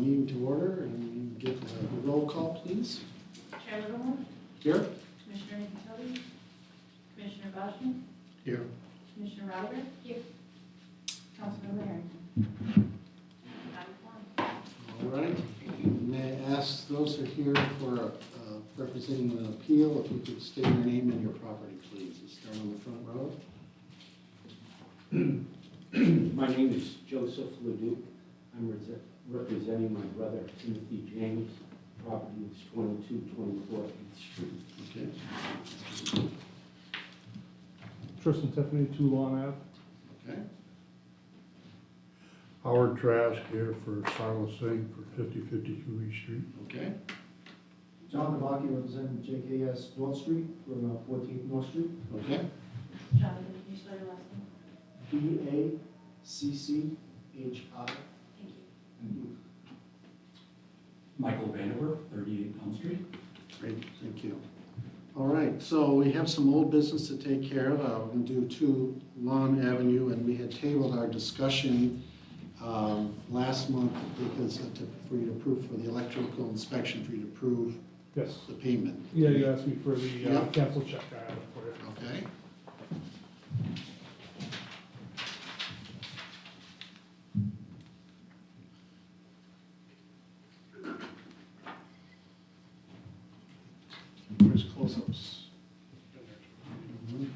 meeting to order and get the roll call, please. Chair Livermore, Here? Commissioner Nicotelli, Commissioner Bosman, Here. Commissioner Ryder. Here. Councilmember Harrington. All right. May I ask those who are here for representing an appeal, if you could state your name and your property, please. Let's start on the front row. My name is Joseph Leduc. I'm representing my brother Timothy James. Property is 2224 8th Street. Okay. Tristan Tiffany, 2 Lawn Ave. Okay. Howard Trask here for Silas Singh for 5052 East Street. Okay. John Novaki representing JKS North Street for 14th North Street. Okay. Jonathan, can you spell your last name? BACCHI. Thank you. Thank you. Michael Vanderwerf, 38 Elm Street. Great, thank you. All right, so we have some old business to take care of. We're going to do 2 Lawn Avenue, and we had tabled our discussion last month because for you to approve for the electrical inspection, for you to approve Yes. the payment. Yeah, you asked me for the Yep. cancel check. I have it for you. Okay. Where's close-ups? Okay.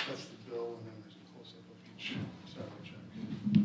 That's the bill, and then there's a close-up of each salary check.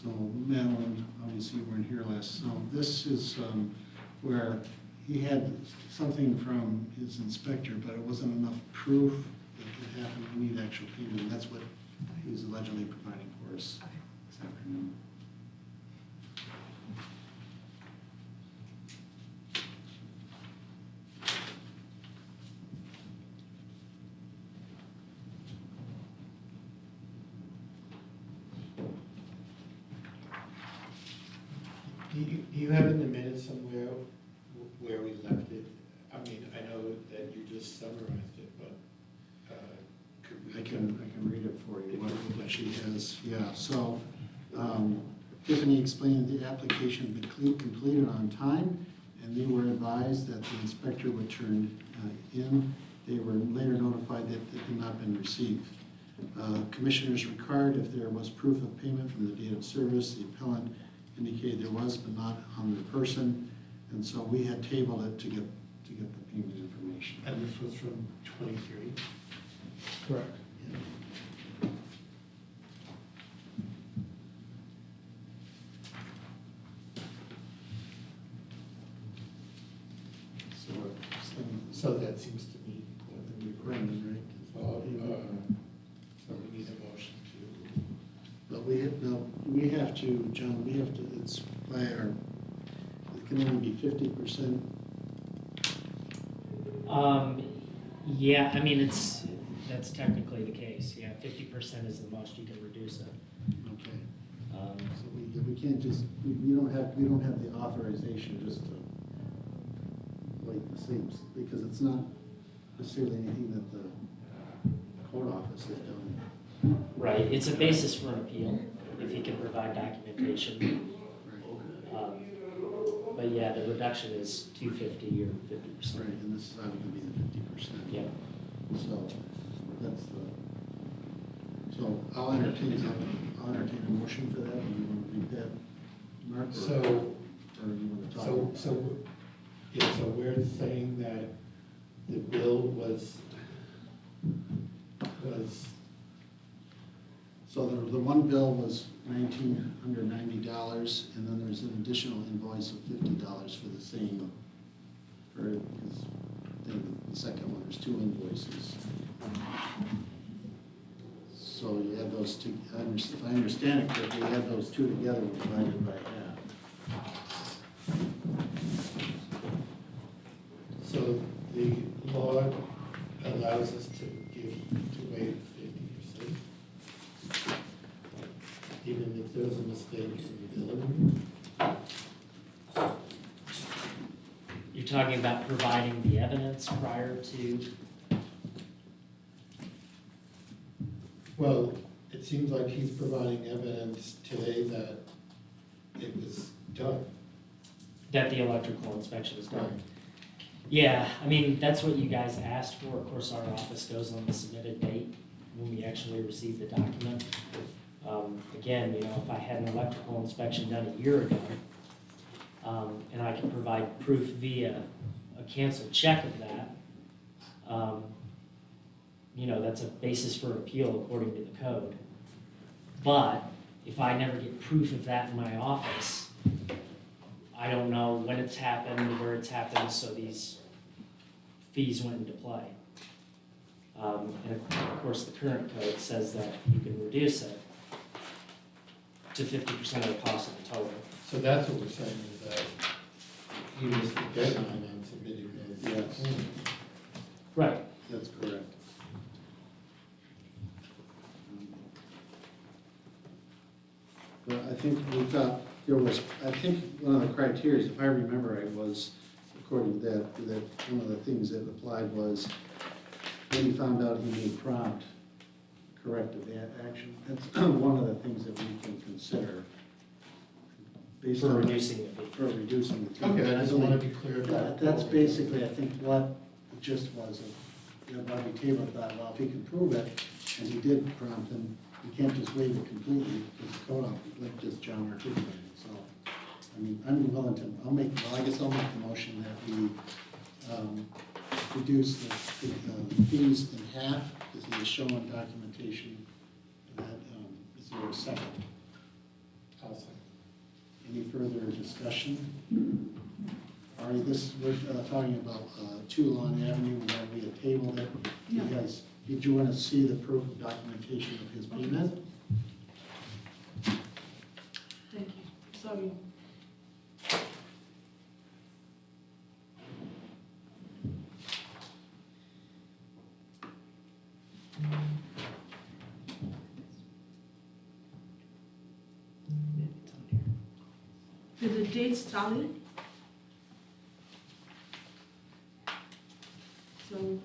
So Madeline, obviously you weren't here last, so this is where he had something from his inspector, but it wasn't enough proof that it happened. We need actual payment, and that's what he's allegedly providing for us this afternoon. Do you have in the minutes somewhere where we left it? I mean, I know that you just summarized it, but could we? I can read it for you, what she has, yeah, so Tiffany explained the application had been completed on time, and they were advised that the inspector would turn in. They were later notified that it had not been received. Commissioners required if there was proof of payment from the date of service, the appellant indicated there was, but not on the person, and so we had tabled it to get the payment information. And this was from 23? Correct. So that seems to be more than we were. Right. So we need a motion to. But we have to, John, we have to, it's by our, it can only be 50%. Yeah, I mean, that's technically the case, yeah, 50% is the most you can reduce it. Okay. Um, So we can't just, we don't have the authorization just to wait and see, because it's not necessarily anything that the court office has done. Right, it's a basis for an appeal, if you can provide documentation. But yeah, the reduction is 250 or 50%. Right, and this is not gonna be the 50%. Yeah. So that's so I'll entertain a motion for that. Do you want to read that, Mark? Or So, you want to talk? So we're saying that the bill was, So the one bill was $1,990, and then there's an additional invoice of $50 for the same, for his thing. The second one, there's 2 invoices. So you add those two, if I understand it correctly, you add those 2 together, divided by half. talking about providing the evidence prior to, Well, it seems like he's providing evidence today that it was done. that the electrical inspection is Right. done. Yeah, I mean, that's what you guys asked for. Of course, our office goes on the submitted date when we actually receive the document. Again, you know, if I had an electrical inspection done a year ago, and I can provide proof via a canceled check of that, you know, that's a basis for appeal according to the code. But if I never get proof of that in my office, I don't know when it's happened, where it's happened, so these fees went into play. And of course, the current code says that you can reduce it to 50% of the cost of the total. So that's what we're saying, is that he missed the deadline on submitting those. Yes. Right. That's correct. But I think we thought there was, I think one of the criteria, if I remember right, was according to that one of the things that applied was when he found out he made prompt corrective action. That's one of the things that we can consider. Based For on reducing the fee. For reducing the fee. Okay, I just want to be clear about. That's basically, I think, what the gist was of, you know, Bobby Tabor thought, well, if he can prove it, and he did prompt him, you can't just waive it completely, because the code, like just John articulated, so. I mean, I'm willing to, I guess I'll make the motion that we, reduce the fees in half, because he is showing documentation that, is there a second? I'll say. Any further discussion? Ari, we're talking about 2 Lawn Avenue, where we had tabled it. You guys, did you want to see the proof of documentation of his payment? Thank you. Sorry. Did the dates tally? So,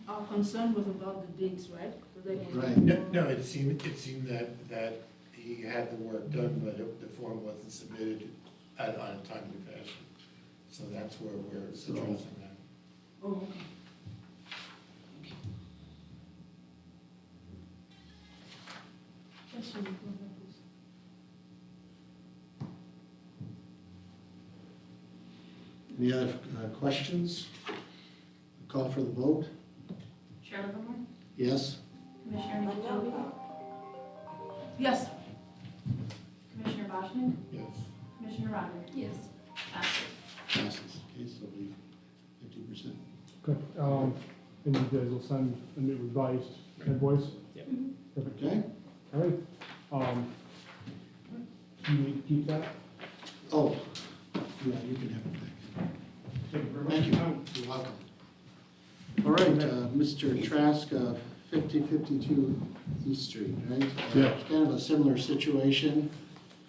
our concern was about the dates, right? So they can- Right. No, it seemed that he had the work done, but the form wasn't submitted on a timely fashion. So that's where we're addressing that. Oh, okay. Yes, sir. Go ahead, please. Any other questions? Call for the vote? Chair Livermore? Yes? Commissioner Montalvo? Yes. Commissioner Bashman? Yes. Commissioner Roderick? Yes. Passes. Passes. Okay, so we 50%. Okay, and you guys will send a new revised invoice? Yep. Perfect. Okay? All right, do you need to keep that? Oh, yeah, you can have it back. Thank you. You're welcome. All right, Mr. Trask, 5052 East Street, right? Yeah. Kind of a similar situation.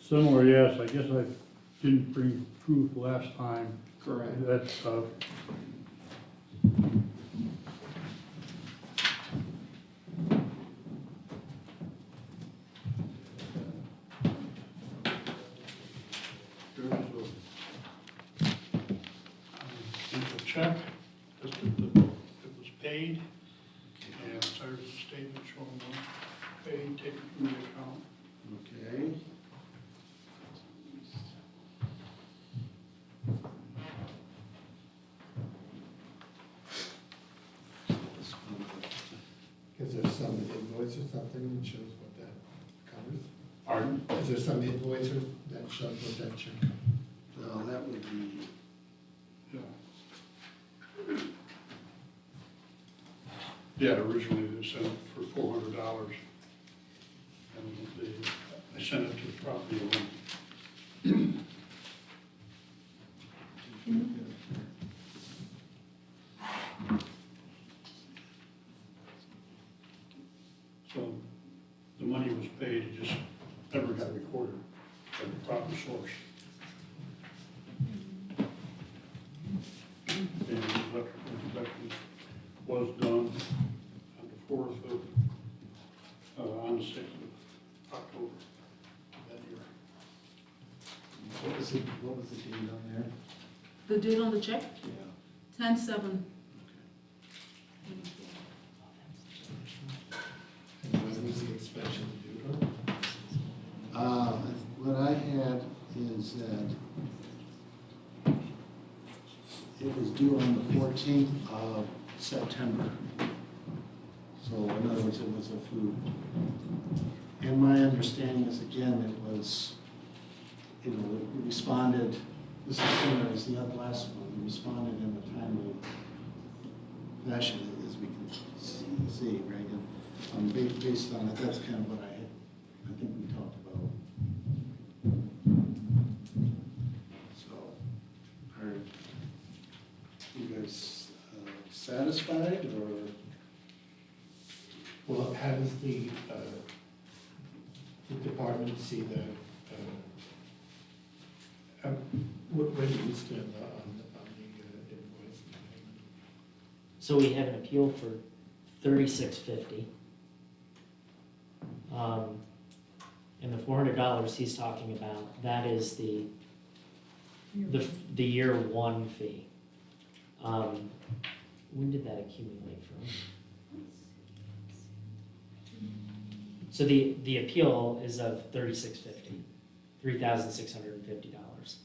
Similar, yes, I guess I didn't bring proof last time. Correct. That's, there's a check, this is it was paid, and there's a statement showing the paid, taken from the account. Okay. Is there some invoice or something that shows what that covers? Pardon? Is there some invoice or that shows what that check? Well, that would be, Yeah. Yeah, originally they sent it for $400, and I sent it to the property owner. So the money was paid, it just never got recorded at the proper source. what was the date on there? The date on the check, Yeah. 10/7. And when was the inspection due? What I had is that it was due on the 14th of September. So in other words, it was a few. And my understanding is, again, it was, it responded, this is similar as the other last one, it responded in a timely fashion, as we can see, right? And based on it, that's kind of what I think we talked about. So, are you guys satisfied, or? Well, how does the department see the, what do you stand on the invoice and payment? So we have an appeal for $36.50. And the $400 he's talking about, that is the year one fee. When did that accumulate from? So the appeal is of $36.50, $3,650.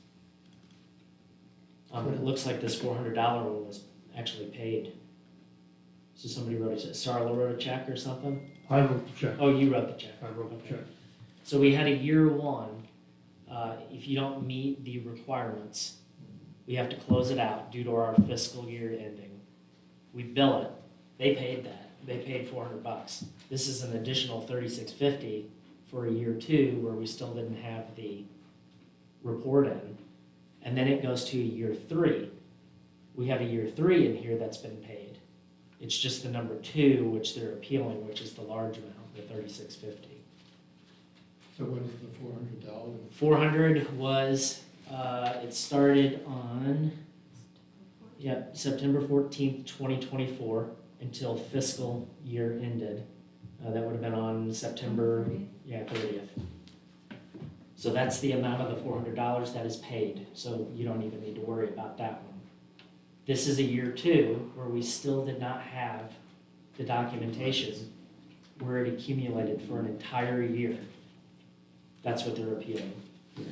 It looks like this $400 one was actually paid. So somebody wrote Sarla wrote a check or something? I wrote the check. Oh, you wrote the check. I wrote the check. So we had a year one, if you don't meet the requirements, we have to close it out due to our fiscal year ending. We bill it, they paid that, they paid $400. This is an additional $36.50 for a year two where we still didn't have the report in. And then it goes to a year three. We have a year three in here that's been paid. It's just the number two, which they're appealing, which is the large amount, the $36.50. So what is the $400? 400 was, it started on, September 14th, 2024, until fiscal year ended. That would have been on September, 30th. So that's the amount of the $400 that is paid, so you don't even need to worry about that one. This is a year two, where we still did not have the documentation, where it accumulated for an entire year. That's what they're appealing here.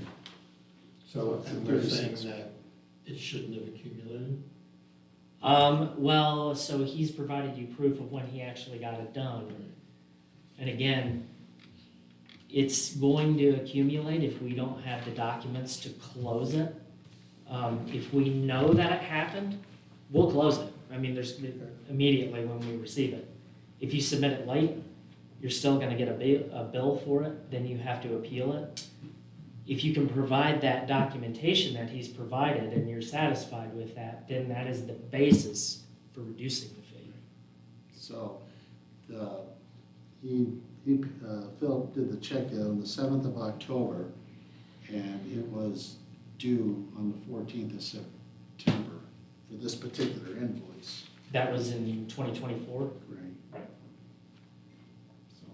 So they're saying that it shouldn't have accumulated? Well, so he's provided you proof of when he actually got it done. And again, it's going to accumulate if we don't have the documents to close it. If we know that it happened, we'll close it. I mean, there's immediately when we receive it. If you submit it late, you're still gonna get a bill for it, then you have to appeal it. If you can provide that documentation that he's provided and you're satisfied with that, then that is the basis for reducing the fee. So, Phil did the check on the 7th of October, and it was due on the 14th of September for this particular invoice. That was in 2024? Right. Right. So,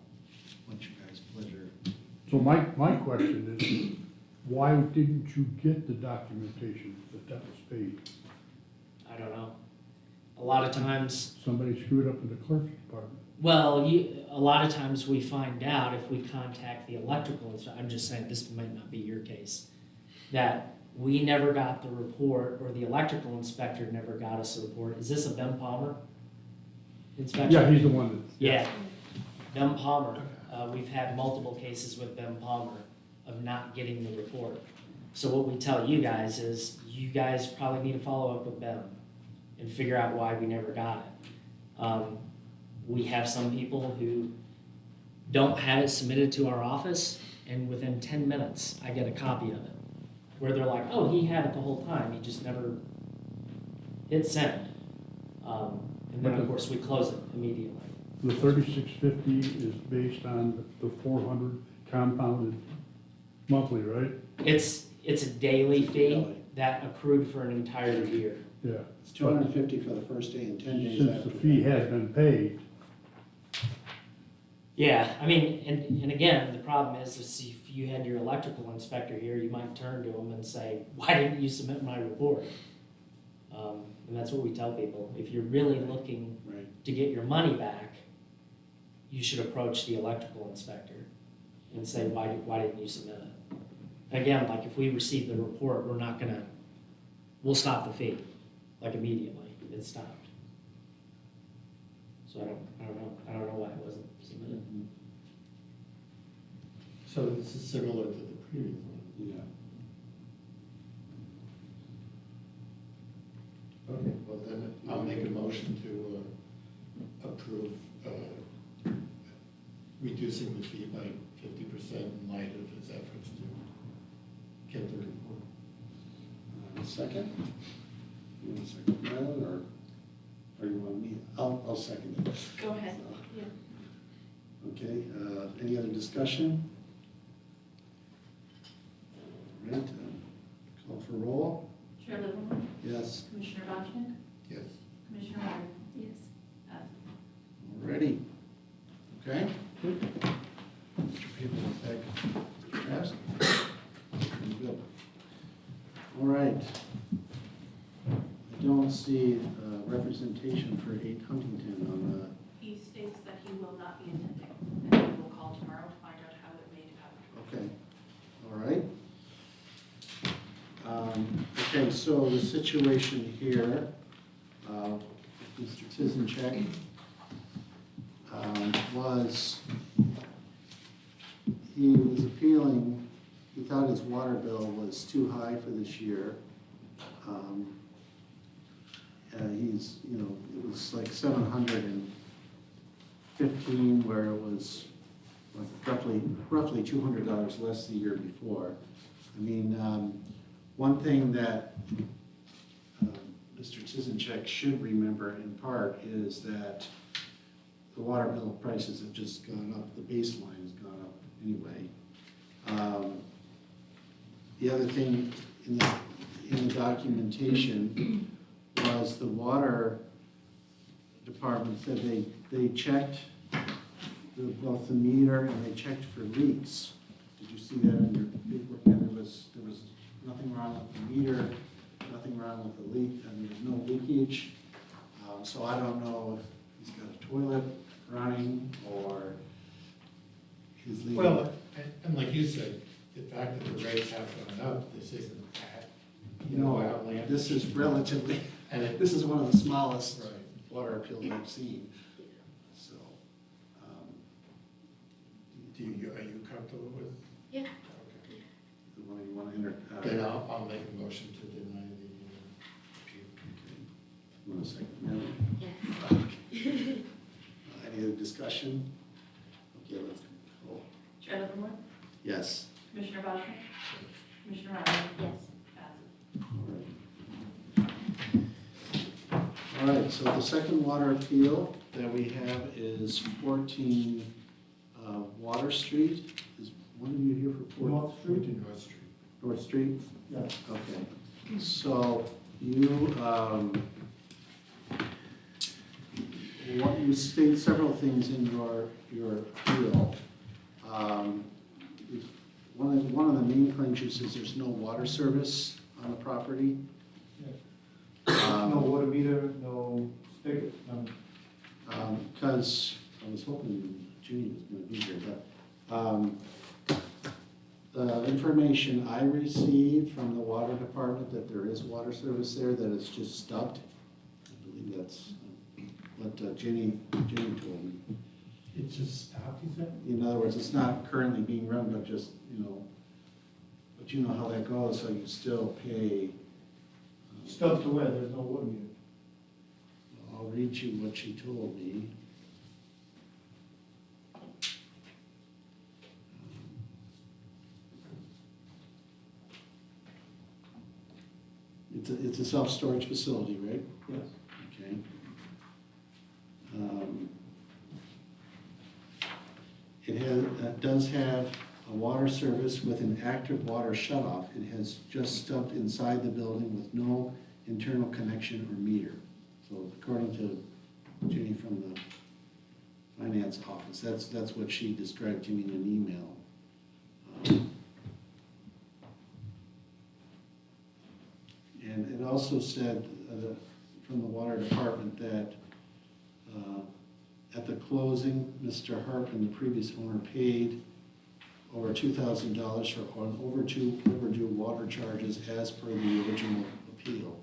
what's your guys' pleasure? So my question is, why didn't you get the documentation that was paid? I don't know. A lot of times, Somebody screwed up in the clerk's department. well, a lot of times we find out if we contact the electrical, I'm just saying this might not be your case, that we never got the report, or the electrical inspector never got us a report. Is this a Ben Palmer inspection? Yeah, he's the one that. Yeah, Ben Palmer. We've had multiple cases with Ben Palmer of not getting the report. So what we tell you guys is, you guys probably need to follow up with Ben and figure out why we never got it. We have some people who don't have it submitted to our office, and within 10 minutes, I get a copy of it. Where they're like, oh, he had it the whole time, he just never hit send. And then, of course, we close it immediately. The $36.50 is based on the 400 compounded monthly, right? It's a daily fee Daily. that accrued for an entire year. Yeah. It's $250 for the first day and 10 days after. Since the fee had been paid, Yeah, I mean, and again, the problem is if you had your electrical inspector here, you might turn to him and say, why didn't you submit my report? And that's what we tell people. If you're really looking Right. to get your money back, you should approach the electrical inspector and say, why didn't you submit it? Again, like if we receive the report, we'll stop the fee, like immediately, it's stopped. So I don't know why it wasn't submitted. So this is similar to the previous one. Yeah. Okay, well then I'll make a motion to approve reducing the fee by 50% in light of his efforts to get the report. Second? You want to second that, or you want me? I'll second it. Go ahead. So, Yeah. Okay, any other discussion? All right, call for roll. Chair Livermore, Yes. Commissioner Bachman, Yes. Commissioner Ryder. Yes. Ready? Okay. Put your paper back. Trask. Good. All right. I don't see representation for 8 Huntington on He states that he will not be attending, and he will call tomorrow to find out how it made it happen. the, okay. All right. Okay, so the situation here, Mr. Tizencheck, was, he was appealing, he thought his water bill was too high for this year. He's, it was like 715, where it was like roughly $200 less the year before. I mean, one thing that Mr. Tizencheck should remember in part is that the water bill prices have just gone up, the baseline has gone up anyway. The other thing in the documentation was the water department said they checked both the meter and they checked for leaks. Did you see that in your paperwork? And there was nothing wrong with the meter, nothing wrong with the leak, and there's no leakage. So I don't know if he's got a toilet running or he's leaking. Well, and like you said, the fact that the rates have gone up, this isn't that, outlandish. This is relatively, And it, this is one of the smallest right. water appeals I've seen. So, Are you comfortable with? Yeah. Okay. the one you want to enter. Then I'll make a motion to deny the appeal. Okay. Want a second? Yes. Any other discussion? Okay, let's go. Chair Livermore, Yes. Commissioner Bachman, Commissioner Ryder. Yes. Passes. All right, so the second water appeal that we have is 14 Water Street. Is one of you here for 14? North Street? To North Street. North Street? Yes. Okay. So you state several things in your appeal. One of the main claims you says there's no water service on the property. No water meter, no spigot, none. Because I was hoping Judy was going to be here, but the information I received from the water department that there is water service there, that it's just stopped. I believe that's what Jenny told me. It just stopped, you said? In other words, it's not currently being run, but just, but you know how that goes, so you still pay. Stuff to where there's no water meter. I'll read you what she told me. It's a self-storage facility, right? Yes. Okay. It does have a water service with an active water shutoff. It has just stubbed inside the building with no internal connection or meter. So according to Jenny from finance office. That's what she described to me in an email. And it also said from the water department that at the closing, Mr. Harpen, the previous owner, paid over $2,000 for an overdue water charges as per the original appeal.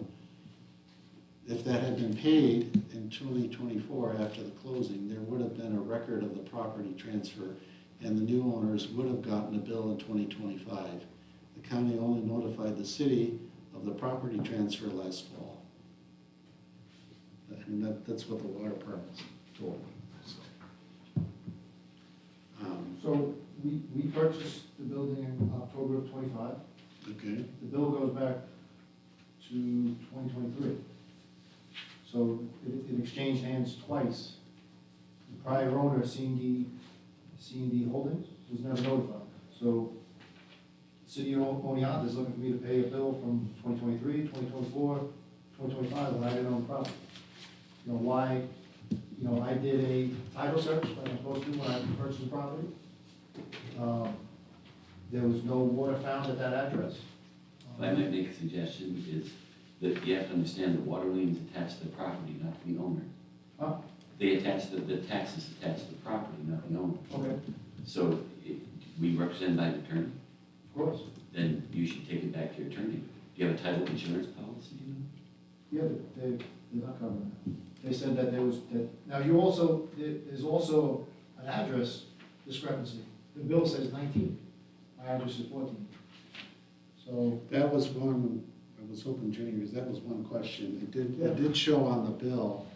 If that had been paid in 2024 after the closing, there would have been a record of the property transfer, and the new owners would have gotten a bill in 2025. The county only notified the city of the property transfer last fall. I mean, that's what the water department's told me. So we purchased the building in October of '25. Okay, The bill goes back to 2023. So it exchanged hands twice. The prior owner, C&D Holdings, was never notified. So City of Oneonta is looking for me to pay a bill from 2023, 2024, 2025, when I didn't own the property. You know, why, you know, I did a title search, like I'm supposed to when I purchased the property. There was no water found at that address. If I might make a suggestion, is that you have to understand that water liens attached to the property, not to the owner. Huh? They attach the taxes attached to the property, not the owner. Okay, So we represent by the attorney, of course. then you should take it back to your attorney. Do you have a title insurance policy? Yeah, they're not covering that. They said that there was, that, now you also, there's also an address discrepancy. The bill says 19, my address is 14. So, that was one, I was hoping Jenny, because that was one question. It did show on the bill,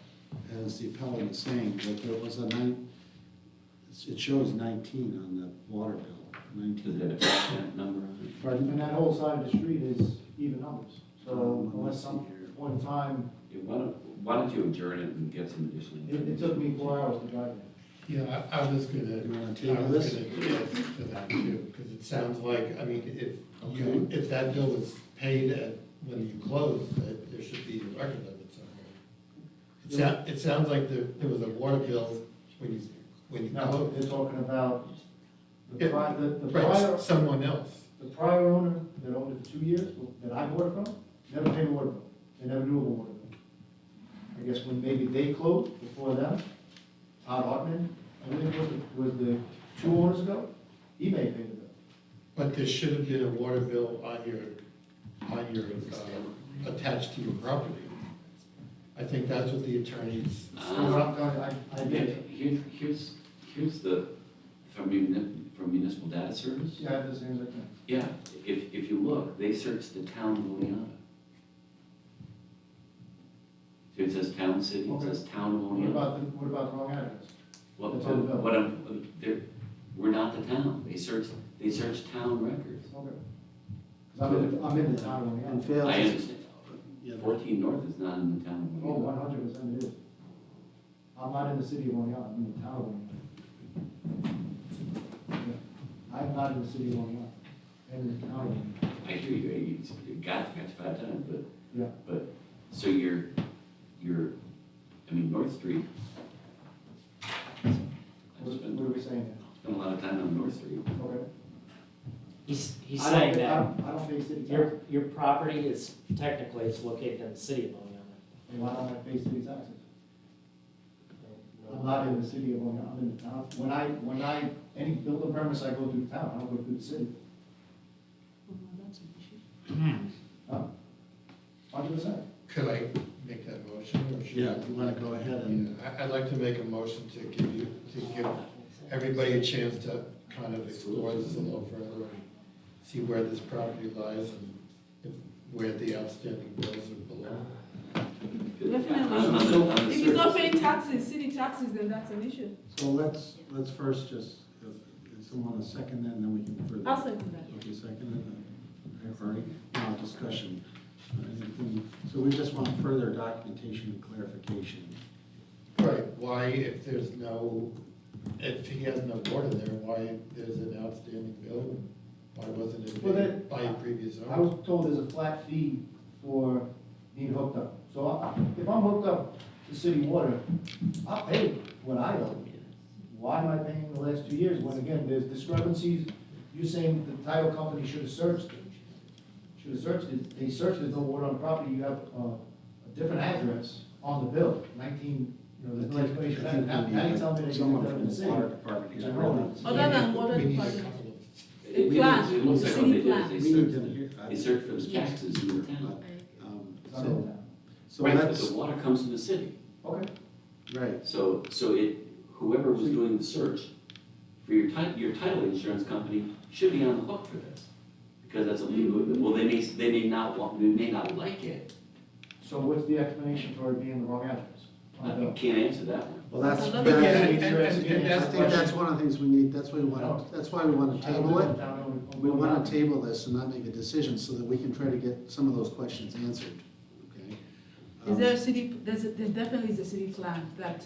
as the appellant is saying, that there was it shows 19 on the water bill, Does 19. it have a percent number on it? Pardon? and that whole side of the street is even numbers. So unless some point in time, Yeah, why don't you adjourn it and get some additional? it took me 4 hours to drive there. Yeah, I was gonna, You wanna I table was this? gonna ask for that too, because it sounds like, I mean, Okay. if that bill was paid when you closed, that there should be a record of it somewhere. It sounds like there was a water bill when you No, closed. they're talking about the Yeah, prior, the Right, prior, someone else. the prior owner that owned it for 2 years, that I bought it from, never paid a water bill. They never knew of a water bill. I guess when maybe they closed before them, Todd Hartman, I believe was the 2 owners ago, he may have paid the bill. But there should have been a water bill on your, attached to your property. I think that's what the attorneys, So what I'm going, I did, Here's the, from Municipal Data Service. yeah, I did the same as I can. Yeah, if you look, they searched the town of Oneonta. So it says town, city, it says town of What Oneonta. what about the wrong address? Well, That's on the bill. we're not the town, they searched town records. Okay. 'Cause I'm in the town of And Oneonta. fails. I understand, Yeah. 14 North is not in the town of Oh, Oneonta. 100% it is. I'm not in the city of Oneonta, I'm in the town of Oneonta. Yeah. I'm not in the city of Oneonta, I'm in the town of Oneonta. I hear you, you got you 5 times, Yeah. but, so you're, I mean, North Street. I What spent are we saying here? a lot of time on North Street. Okay. He's I don't saying pay- that I don't pay city your, taxes. your property is, technically, it's located in the city of Oneonta. And why don't I pay city taxes? I'm not in the city of Oneonta, I'm in the town. When I, any building premise, I go through town, I don't go through the city. Huh? 100%. could I make that motion? Or should Yeah, you wanna go ahead and, Yeah, I'd like to make a motion to give everybody a chance to kind of explore this a little further and see where this property lies and where the outstanding bills are below. Definitely. If he's not paying taxes, city taxes, then that's an issue. so let's first just, if someone want to second that, and then we can further. I'll second that. Okay, second, Already. Now discussion. Anything- So we just want further documentation and clarification. Right, why, if there's no, if he has no water there, why there's an outstanding bill? And why wasn't it Well, paid by a previous I owner? was told there's a flat fee for being hooked up. So if I'm hooked up to city water, I'll pay what I owe. why am I paying the last 2 years when again, there's discrepancies? You're saying the title company should have searched it. Should have searched it, they searched, there's no water on the property, you have a different address on the bill, 19, there's no explanation for that. Now you tell me that you Someone live from in the the city. water department. Which I know that. Other than water We need a department. couple of, A plan, It looks the like city what they did plan. is We need to they hear. searched, they searched for the taxes in the town. It's not in So, town. so Right, but that's, the water comes to the city. Okay. right, So whoever was doing the search for your title insurance company should be on the hook for this. Because that's illegal, well, they may not like it. So what's the explanation for it being the wrong address? on the I bill? can't answer that one. well, that's, But but yeah, that's- and I that's, think that's one of the things we need, that's why we want to table it. We want to table this and not make a decision so that we can try to get some of those questions answered, okay? Is there a city, there definitely is a city plan that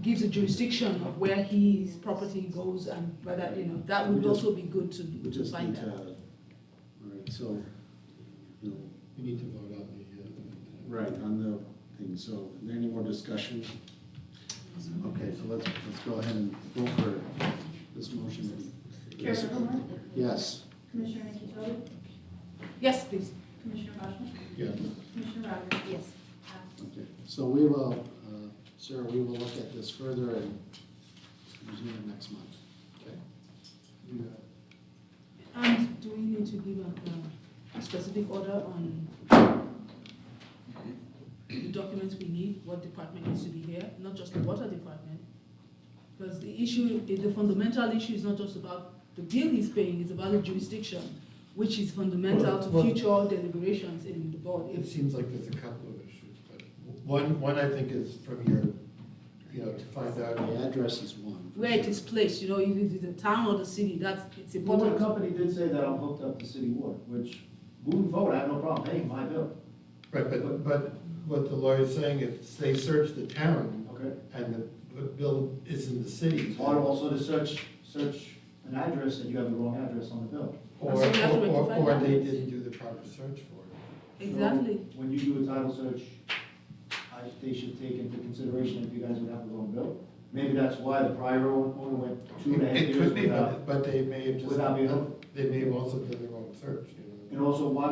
gives a jurisdiction of where his property goes and whether, that would We just- also be good to We just find need to, out. all right, so, you know, we need to vote on the, right, on the thing, so, is there any more discussion? Okay, so let's go ahead and vote for this motion. Chair Livermore, Yes, Commissioner Nikito, Yes, please. Commissioner Basham, yeah. Commissioner Rogers. Yes. okay, so we will, Sarah, we will look at this further and resume it next month, okay? And do we need to give a specific order on the documents we need, what department needs to be here, not just the water department? Because the issue, the fundamental issue is not just about the bill he's paying, it's about the jurisdiction, which is fundamental to Well- future deliberations in the board. It seems like there's a couple of issues, but one I think is from your, to find out. The address is one. Where it is placed, if it's the town or the city, it's The water important. company did say that I'm hooked up to city water, which, moving forward, I have no problem paying my bill. Right, but what the lawyer's saying, if they search the town Okay. and the bill is in the city. It's hard also to search an address and you have the wrong address on the bill. Or So we have to rectify or that. they didn't do the proper search for it. Exactly. So when you do a title search, they should take into consideration if you guys would have the wrong bill. Maybe that's why the prior owner went 2.5 It years could be, without. but they may have just, without being hooked. they may have also done the wrong search, And also, why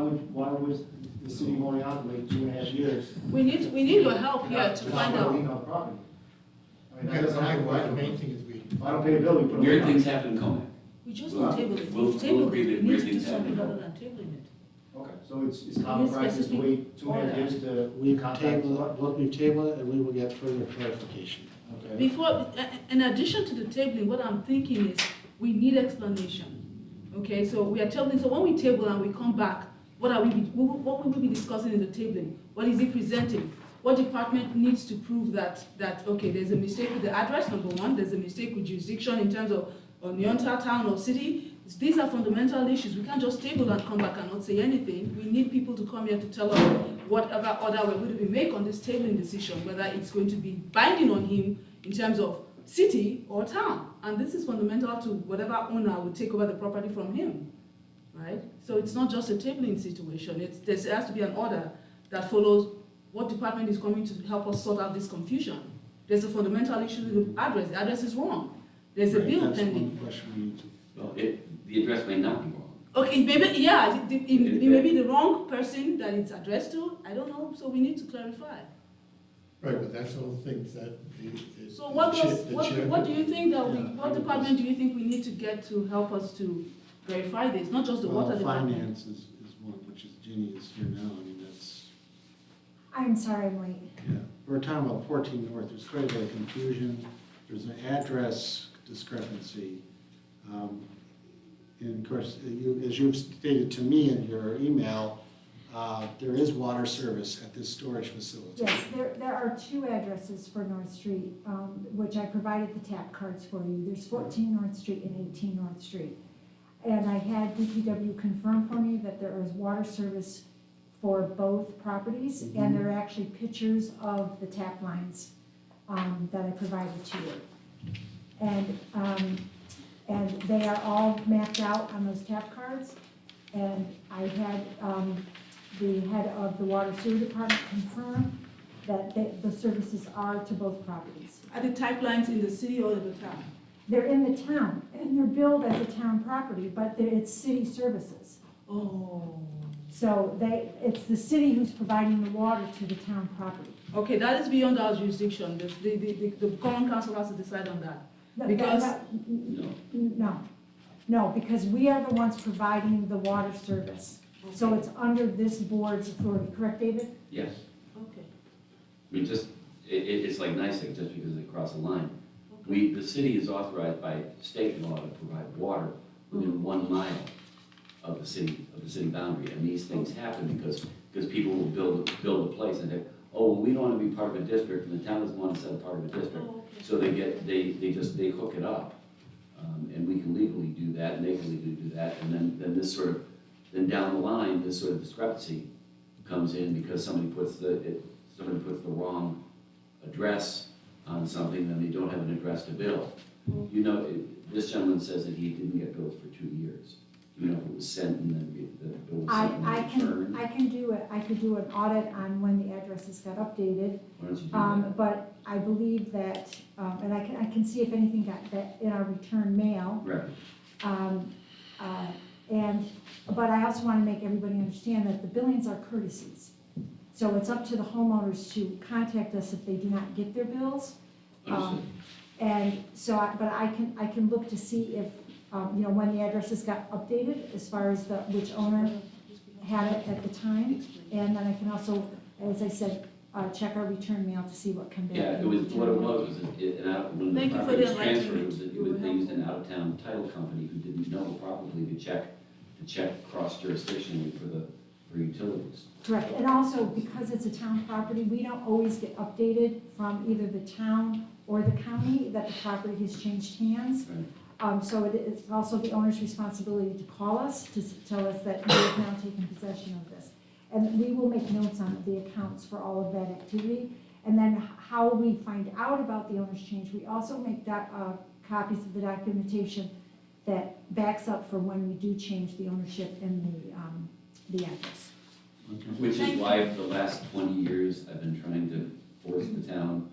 would the city of Moriarty wait 2.5 years? We need your help here to without find putting a out. lien on the property? I mean, that Because doesn't happen. the main thing is we. If I don't pay a bill, we put a lien Weird on things it. happen in Comac. We just We'll- don't table it. we'll- We've tabled we'll agree it. that We need weird to do things something happen. other than tabling it. Okay, so it's common practice to wait 2.5 years to We've contact. tabled it, look, we've tabled it, and we will get further clarification. Okay. Before, in addition to the tabling, what I'm thinking is, we need explanation. Okay, so we are tabling, so when we table and we come back, what will we be discussing in the tabling? What is he presenting? What department needs to prove that, okay, there's a mistake with the address, number one, there's a mistake with jurisdiction in terms of on the entire town or city. These are fundamental issues. We can't just table and come back and not say anything. We need people to come here to tell us whatever order we're going to make on this tabling decision, whether it's going to be binding on him in terms of city or town. And this is fundamental to whatever owner will take over the property from him, right? So it's not just a tabling situation. There has to be an order that follows what department is coming to help us sort out this confusion. There's a fundamental issue with the address. The address is wrong. There's a Right, bill that's pending. one question we need to. Well, the address may not be wrong. Okay, maybe, yeah, it may be the wrong person that it's addressed to. I don't know, so we need to clarify. Right, but that's all things that the. So what the does, chair- what do you think that we, Yeah, what department do you think we need to get to help us to verify this? Not just the Well, water department. finance is one, which is Ginny is here now, I mean, that's, I'm sorry I'm late. yeah. We're talking about 14 North, there's quite a bit of confusion, there's an address discrepancy. And of course, as you've stated to me in your email, there is water service at this storage facility. Yes, there are two addresses for North Street, which I provided the tap cards for you. There's 14 North Street and 18 North Street. And I had DPW confirm for me that there is water service for both properties, and there are actually pictures of the tap lines that I provided to you. And they are all mapped out on those tap cards. And I had the head of the water sewer department confirm that the services are to both properties. Are the type lines in the city or in the town? They're in the town, and they're billed as a town property, but it's city services. Oh. So it's the city who's providing the water to the town property. Okay, that is beyond our jurisdiction. The common council has to decide on that. Because- No, because we are the ones providing the water service. So it's under this board's authority, correct, David? Yes. Okay. I mean, just, it's like NICEAG, just because they cross the line. Okay. The city is authorized by state law to provide water within 1 mile of the city boundary. And these things happen because people will build a place and they, oh, well, we don't want to be part of a district, and the town doesn't want to set a part of a district. Oh, okay. So they hook it up. And we can legally do that, and they can legally do that, and then down the line, this sort of discrepancy comes in because somebody puts the wrong address on something, then they don't have an address to bill. You know, this gentleman says that he didn't get billed for 2 years. You know, if it was sent and then the bill was sent and returned. I could do an audit on when the addresses got updated. Why don't you do that? But I believe that, and I can see if anything got that in our return mail. Right. But I also want to make everybody understand that the billings are courtesies. So it's up to the homeowners to contact us if they do not get their bills. Understood. And so, but I can look to see if, when the addresses got updated, as far as which owner had it at the time. And then I can also, as I said, check our return mail to see what came back. Yeah, in what return it mail. was when the Thank you for property the was transferred, enlightenment. You were they used an helpful. out-of-town title company who didn't know probably to check cross-jurisdictionally for utilities. Correct, and also because it's a town property, we don't always get updated from either the town or the county that the property has changed hands. Right. So it's also the owner's responsibility to call us to tell us that we have now taken possession of this. And we will make notes on the accounts for all of that activity. And then how we find out about the owner's change, we also make copies of the documentation that backs up for when we do change the ownership and the address. Which Thank is you. why for the last 20 years, I've been trying to force the town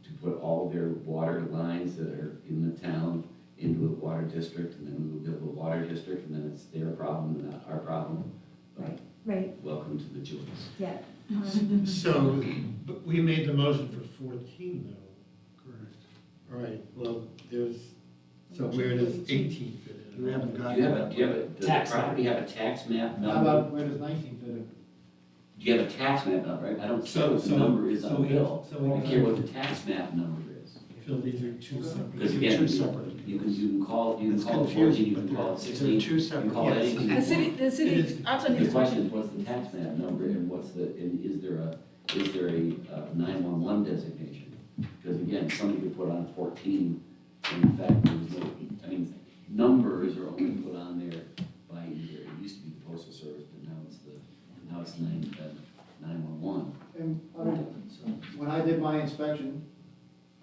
to put all their water lines that are in the town into a water district, and then we will build a water district, and then it's their problem and not our problem. But Right, welcome to the joys. yeah. So, but we made the motion for 14 though. Correct. All right, well, so where does 18 fit in? We haven't got. Do you have does the Tax property have a tax map How number? about, where does 19 fit in? Do you have a tax map number, right? I don't care what the So- number is on so the bill. so I care what the tax map number is. Phil, these are two separate. Because Two again, separate. you can call It's it 14, confusing, you can but call they're it 16, two you separate. can call it Yes. anything. The you city, want. the city, Anthony The is question talking. is, what's the tax map number and is there a 911 designation? Because again, somebody could put on 14, and in fact, there was no, numbers are only put on there by either, it used to be the postal service, but now it's 911. And So, when I did my inspection,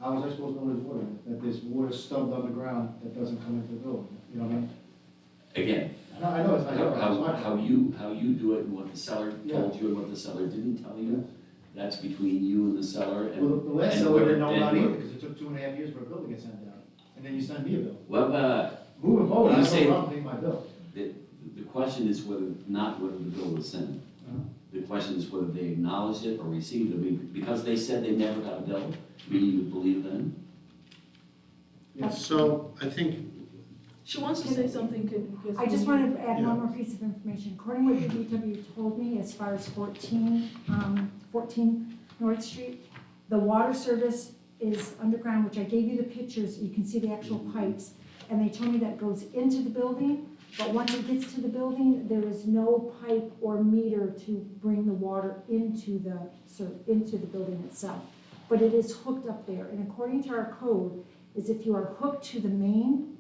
how was I supposed to know there's water? That there's water stubbed on the ground that doesn't come into the building, you know what I mean? Again, I know it's not your problem. how you do it and what the seller told you and what the seller didn't tell you, that's between you and the seller and. Well, the last and seller whoever- didn't know and about either, whoever- because it took 2.5 years for a bill to get sent out, and then you send me a bill. Well, Moving forward, I You have say- no problem paying my bill. the question is not whether the bill was sent. The question is whether they acknowledged it or received it. I mean, because they said they never got a bill, you would believe them? So I think, She wants to say something, because. I just wanted to add Yeah. one more piece of information. According to what DPW told me, as far as 14 North Street, the water service is underground, which I gave you the pictures, you can see the actual pipes. And they told me that goes into the building, but once it gets to the building, there is no pipe or meter to bring the water into the building itself. But it is hooked up there, and according to our code, is if you are hooked to the main,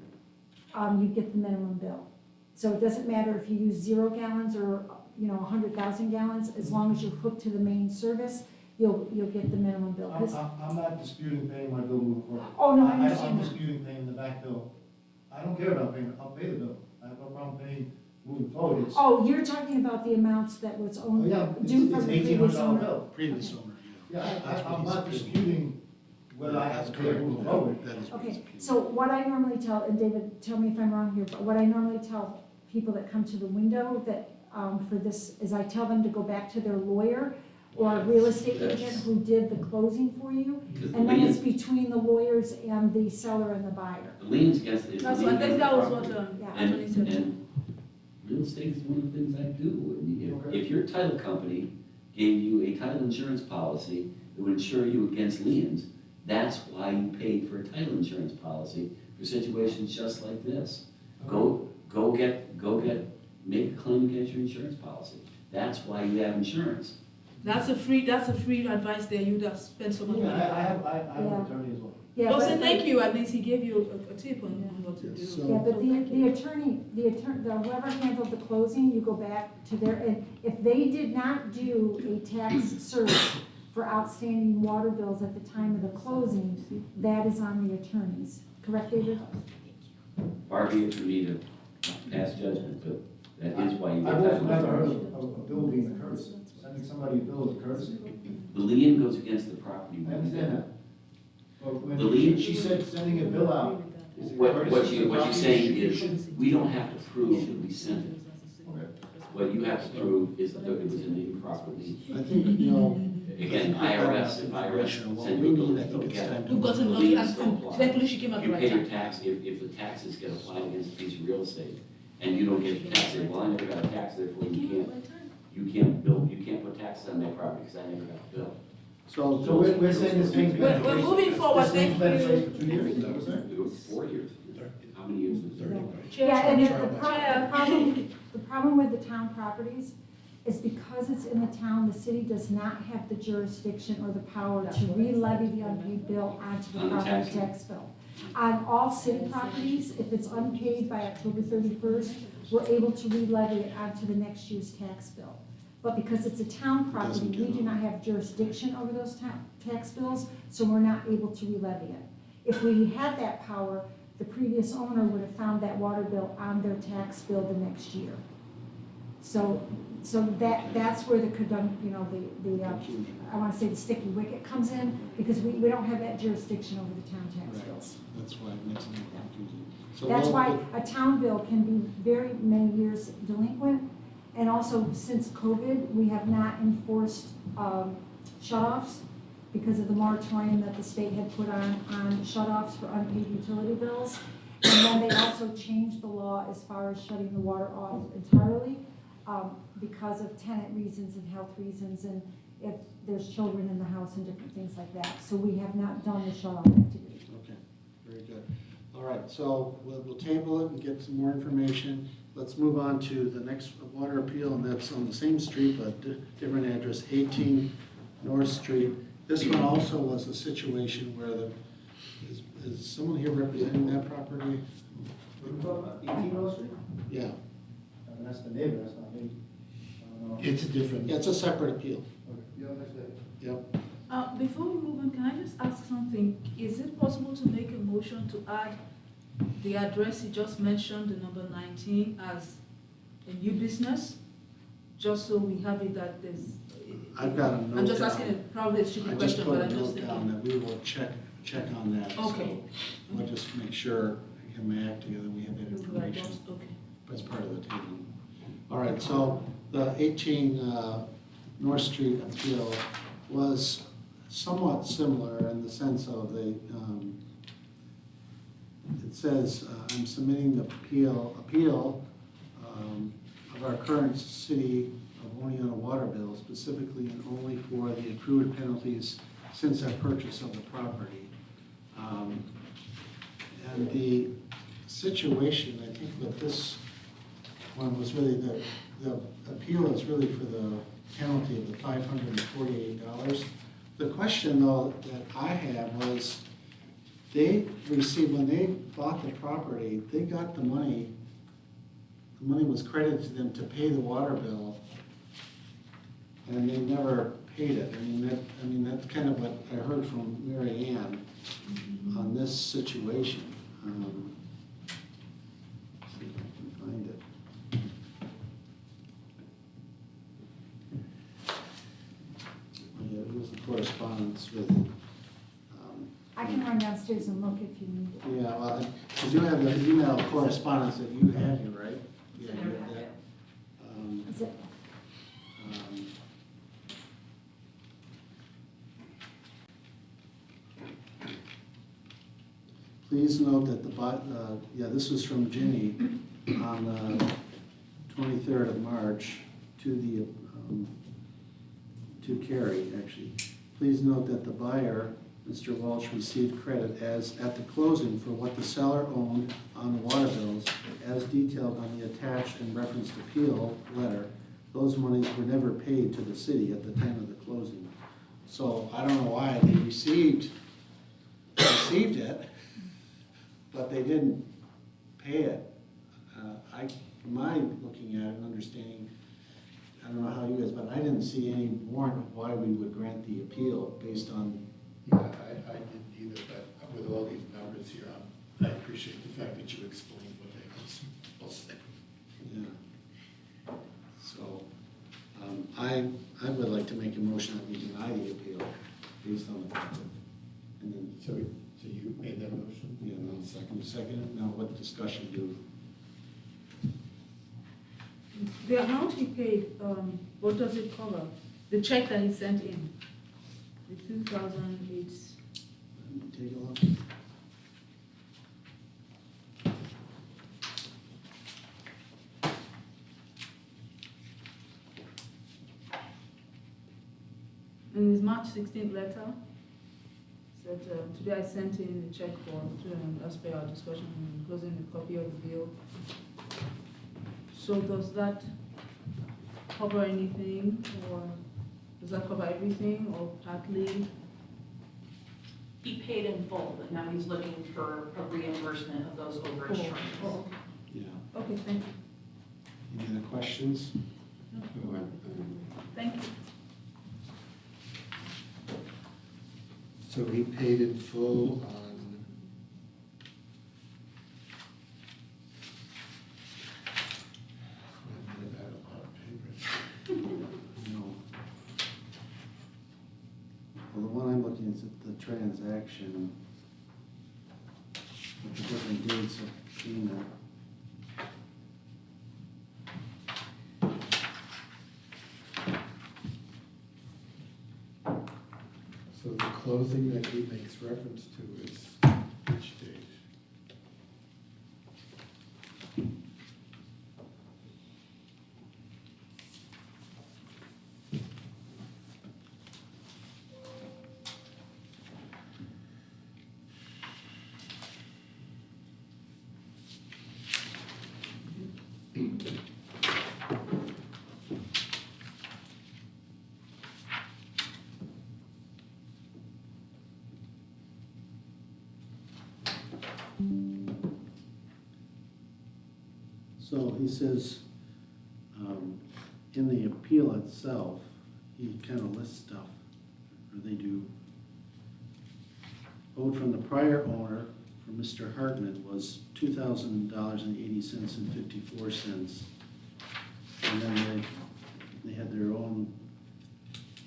you get the minimum bill. So it doesn't matter if you use 0 gallons or, 100,000 gallons, as long as you're hooked to the main service, you'll get the minimum bill. I'm not disputing paying my bill moving forward. Oh, no, I I'm understand that. disputing paying the back bill. I don't care about paying, I'll pay the bill. I have no problem paying moving forward. It's, Oh, you're talking about the amounts that was oh, only yeah, due it's from the previous $1,800 owner. bill. previous owner, Yeah, I'm not disputing whether I have That's to pay or correct. move forward. That is Okay, PSP. so what I normally tell, and David, tell me if I'm wrong here, but what I normally tell people that come to the window that, for this, is I tell them to go back to their lawyer or real estate Yes. agent who did the closing for you. Because the And then it's lien, between the lawyers and the seller and the buyer. the lien's against, it's a That's lien what, I think against the that was what, property. Yeah. And, Anthony said. and real estate is one of the things I do. And Okay. if your title company gave you a title insurance policy that would insure you against liens, that's why you paid for a title insurance policy for situations just like this. Go get, make a claim against your insurance policy. That's why you have insurance. That's a free advice there, you'd have spent so much Yeah, money. I have Yeah. an attorney as well. Yeah, Oh, but- so thank you, at least he gave you a tip on what to Yeah, do. so- Yeah, but the attorney, whoever handled the closing, you go back to their, and if they did not do a tax search for outstanding water bills at the time of the closing, that is on the attorneys. Correct, David? Far be it for me to pass judgment, but that is why you I've get also title never heard insurance. of a bill being a curse. Sending somebody a bill is a curse. The lien goes against the property. I understand that. But The when lien- she said sending a bill out, is it What courtesy to the you're property saying distribution? is, we don't have to prove that we sent it. Okay. What you have to prove is that it was an improper lien. I think, you know. Again, IRS, if IRS What send we you a bill, need, I think it's get time it. to. We've gotten The lucky, lien and still applies. thankfully she came at the You right pay your time. tax, if the taxes get applied against a piece of real estate, and you don't get your tax, say, well, I never got a tax, therefore you can't build, you can't put taxes on my property because I never got a bill. So, So we're saying this thing's been in We're place. moving forward, This thing's thank been in you. place for 2 years, is that what you're saying? It was 4 years. How many years was it? Yeah, and Chair. the problem with the town properties is because it's in the town, the city does not have the jurisdiction or the power to re-levy the unpaid bill onto the On the property tax. tax bill. On all city properties, if it's unpaid by October 31st, we're able to re-levy it onto the next year's tax bill. But because it's a town property, Doesn't we get do on. not have jurisdiction over those tax bills, so we're not able to re-levy it. If we had that power, the previous owner would have found that water bill on their tax bill the next year. So that's where the I wanna say the sticky wicket comes in, because we don't have that jurisdiction over the town tax Right. bills. that's why it makes it more confusing. So That's we'll- why a town bill can be very many years delinquent, and also since COVID, we have not enforced, shut-offs because of the moratorium that the state had put on shut-offs for unpaid utility bills. And then they also changed the law as far as shutting the water off entirely, because of tenant reasons and health reasons, and if there's children in the house and different things like that. So we have not done the shut-off activity. Okay, very good. All right, so we'll table it and get some more information. Let's move on to the next water appeal, and that's on the same street, but different address, 18 North Street. This one also was a situation where is someone here representing that property? 18 Rose Street? Yeah, I mean, that's the neighbor, that's not me. I don't know. It's a different. yeah, it's a separate appeal. Okay. Yeah, next day. Yep. Before we move on, can I just ask something? Is it possible to make a motion to add the address you just mentioned, the number 19, as a new business? Just so we have it that there's. I've got a note I'm just down. asking probably a stupid I just question, put but a I'm just note down thinking. that we will check on that. So Okay. we'll just make sure, I get my act together, we have that information. Okay. As part of the table. All right, so the 18 North Street appeal was somewhat similar in the sense of it says, I'm submitting the appeal of our current city of Oneonta water bill, specifically and only for the accrued penalties since our purchase of the property. And the situation, I think with this one was really the appeal is really for the penalty of the $548. The question though that I had was, they received, when they bought the property, they got the money was credited to them to pay the water bill, and they never paid it. I mean, that's kind of what I heard from Mary Ann on this situation. See if I can find it. Yeah, it was the correspondence with I can run downstairs and look if you need it. Yeah, well, because you have the email correspondence that you had here, right? Yeah, in you their have that. packet. Is it, Um, Please note that this was from Ginny on the 23rd of March to Carrie, actually. Please note that the buyer, Mr. Walsh, received credit as at the closing for what the seller owned on the water bills as detailed on the attached and referenced appeal letter. Those monies were never paid to the city at the time of the closing. So I don't know why they received it, but they didn't pay it. My looking at it and understanding, I don't know how you guys, but I didn't see any warrant of why we would grant the appeal based on, Yeah, I didn't either, but with all these numbers here, I appreciate the fact that you explained what they were supposed to say. yeah. So, I would like to make a motion that we deny the appeal based on the fact that, and then, So you made that motion? yeah, no, second, now what discussion do? The amount he paid, what does it cover? The check that he sent in, the 2008. Let me take a look. In his March 16th letter, said, today I sent in the check for, as per our discussion, enclosing a copy of the bill. So does that cover anything, or does that cover everything, or partly? He paid in full, but now he's looking for a reimbursement of those overage charges. Oh, Yeah. okay, thank you. Any other questions? Thank you. So he paid in full on. I had a lot of papers. No. Well, the one I'm looking at is the transaction, with the different dates of payment. So the closing that he makes reference to is which date? So he says, in the appeal itself, he kind of lists stuff, or they do. Owed from the prior owner, for Mr. Hartman, was $2,000.80 and 54 cents. And then they had their own,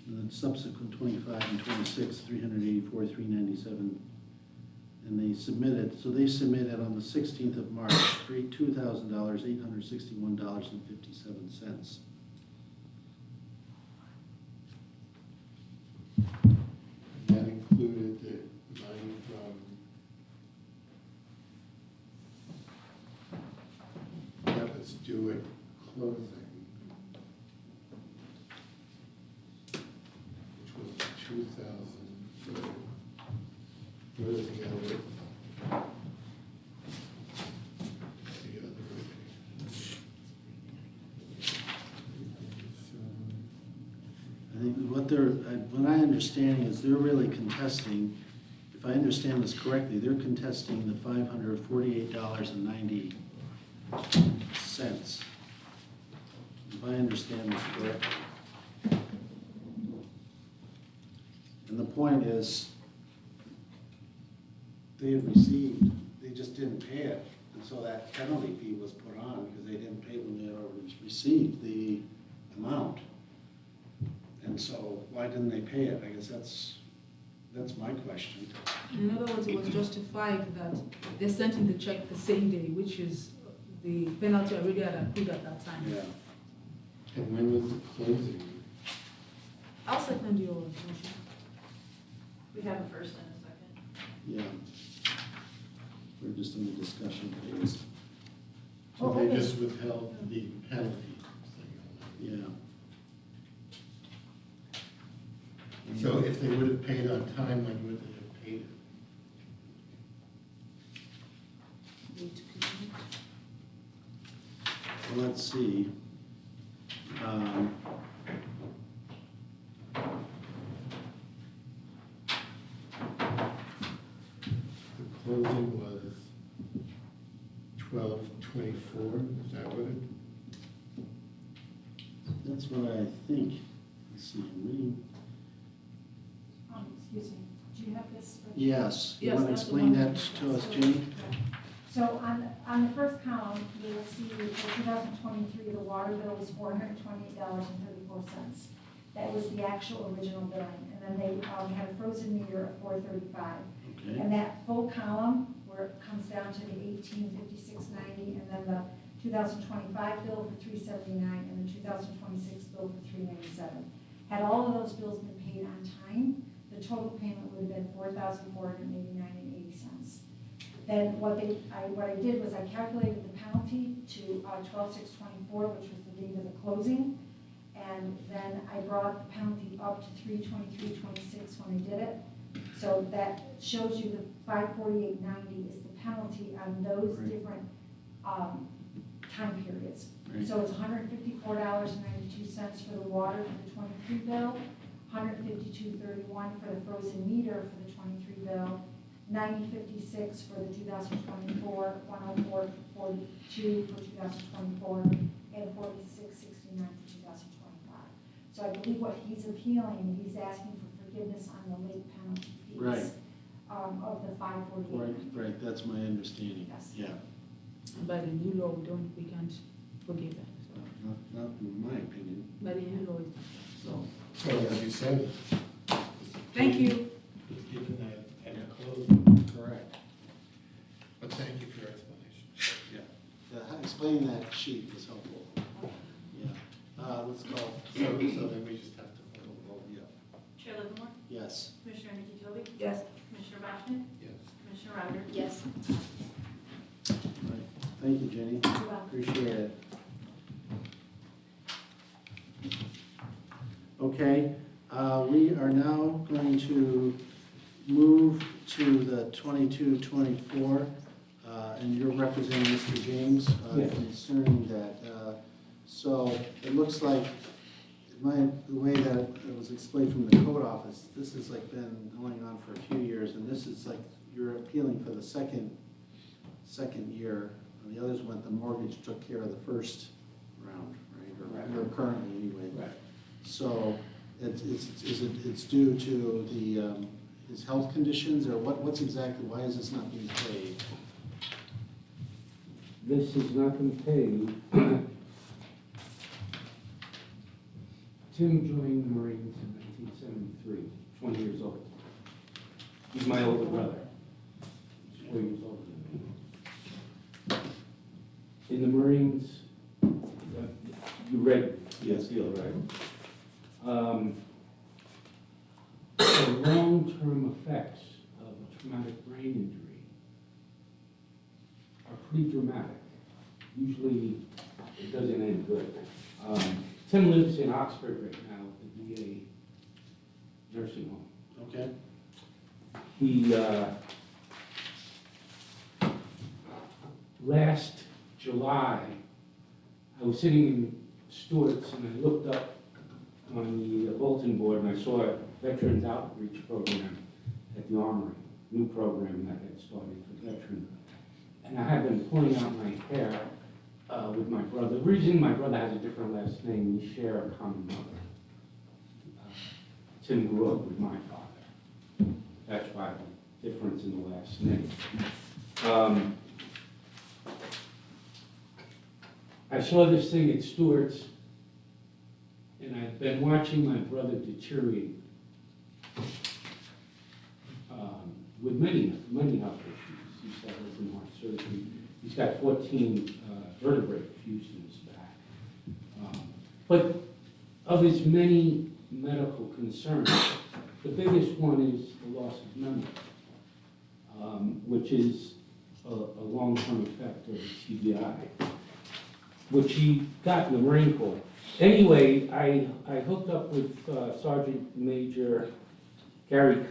and then subsequent 25 and 26, 384, 397. And they submitted, so they submitted on the 16th of March, $2,000, $861.57. And that included the money from, that was due at closing, which was 2,000. Where is the other? The other. I think what I understanding is they're really contesting, if I understand this correctly, they're contesting the $548.90. If I understand this correctly. And the point is, they had received, they just didn't pay it. And so that penalty fee was put on because they didn't pay when they had already received the amount. And so why didn't they pay it? I guess that's That's my question. In other words, it was justified that they sent in the check the same day, which is the penalty already had accrued at that time. Yeah. And when was the closing? I'll second your motion. We have a first and a second. Yeah. We're just in the discussion phase. So Oh, they okay. just withheld the penalty. Yeah. So if they would have paid on time, when would they have paid it? Wait, can Well, let's see. The closing was 12/24, is that what it? That's what I think. Let's see, I'm reading. Excuse me, do you have this? Yes, you Yes, want to that's the explain one. that to us, Jenny? So on the first column, you will see for 2023, the water bill was $428.34. That was the actual original billing. And then they had a frozen meter of $435. Okay. And that full column, where it comes down to the $1856.90, and then the 2025 bill for $379, and the 2026 bill for $397. Had all of those bills been paid on time, the total payment would have been $4,489.80. Then what I did was I calculated the penalty to 12/6/24, which was the date of the closing, and then I brought the penalty up to 3/23/26 when I did it. So that shows you the $548.90 is the penalty on those Right. different time periods. Right. So it's $154.92 for the water for the 23 bill, $152.31 for the frozen meter for the 23 bill, $90.56 for the 2024, $104.42 for 2024, and $46.69 for 2025. So I believe what he's appealing, he's asking for forgiveness on the late penalty fees. Right. Of the $548. Right, that's my understanding. Yes. Yeah. And by the new law, we can't forgive that. So, Not in my opinion, by the new law, so. So as you said. thank you. It's given at a close. Correct. But thank you for your explanation. Yeah. Explaining that sheet was helpful. Yeah. Let's go. So then we just have to vote. Yeah. Chair Livermore, Yes. Commissioner Nikki Tobey, Yes. Commissioner Bachman, Yes. Commissioner Ryder. Yes. Right. Thank you, Jenny. You're welcome. Appreciate it. Okay, we are now going to move to the 22-24, and you're representing Mr. James Yes. concerning that. So it looks like, the way that it was explained from the code office, this has like been going on for a few years, and this is like, you're appealing for the second year. And the others went, the mortgage took care of the first round, right? Or currently anyway. Right. So it's due to the, his health conditions, or what's exactly, why is this not being paid? This has not been paid. Tim joined the Marines in 1973, 20 years old. He's my older brother. He's 4 years older than me. In the Marines, you read the deal, right? The long-term effects of a traumatic brain injury are pretty dramatic. Usually, it doesn't end good. Tim lives in Oxford right now at the VA nursing home. Okay, He, last July, I was sitting in Stewart's and I looked up on the bulletin board and I saw a Veterans Outreach Program at the Armory, new program that had started for veterans. And I had been pulling out my hair with my brother. The reason my brother has a different last name, we share a common mother. Tim grew up with my father. That's why the difference in the last name. I saw this thing at Stewart's, and I've been watching my brother deteriorate. with many health issues. He's got open heart surgery. He's got 14 vertebrae fused in his back. But of his many medical concerns, the biggest one is the loss of memory, which is a long-term effect of TBI, which he got in the Marine Corps. Anyway, I hooked up with Sergeant Major Gary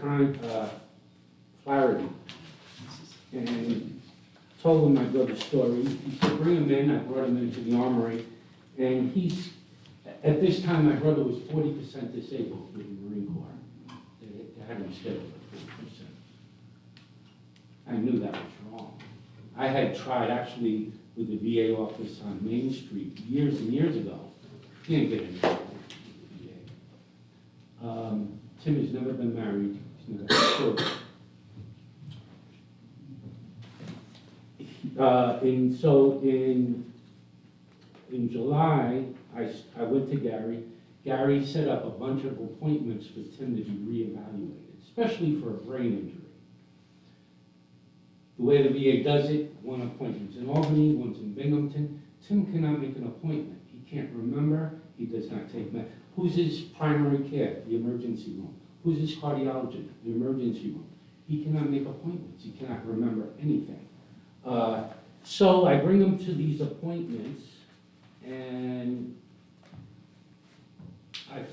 Flaherty and told him my brother's story. He said, bring him in. I brought him into the armory. And at this time, my brother was 40% disabled with the Marine Corps. They had him scheduled at 40%. I knew that was wrong. I had tried actually with the VA office on Main Street years and years ago. Can't get any trouble with the VA. Tim has never been married. He's never had children. In July, I went to Gary. Gary set up a bunch of appointments for Tim to be reevaluated, especially for a brain injury. The way the VA does it, one appointment's in Albany, one's in Binghamton. Tim cannot make an appointment. He can't remember. He does not take med. Who's his primary care? The emergency room. Who's his cardiologist? The emergency room. He cannot make appointments. He cannot remember anything. So I bring him to these appointments, and I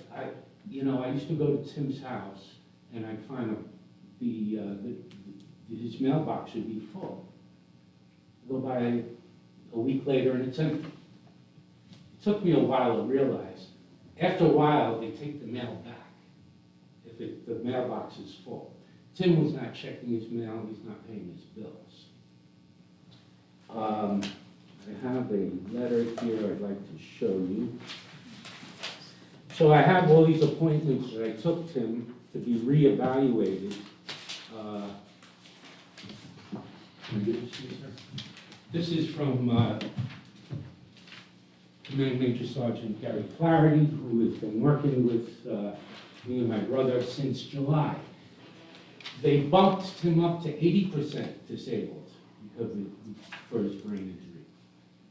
used to go to Tim's house, and I'd find his mailbox would be full. I go by a week later, and it's empty. It took me a while to realize. After a while, they take the mail back if the mailbox is full. Tim was not checking his mail. He's not paying his bills. I have a letter here I'd like to show you. So I have all these appointments that I took Tim to be reevaluated. This is from Commanding Major Sergeant Gary Flaherty, who has been working with me and my brother since July. They bumped Tim up to 80% disabled for his brain injury.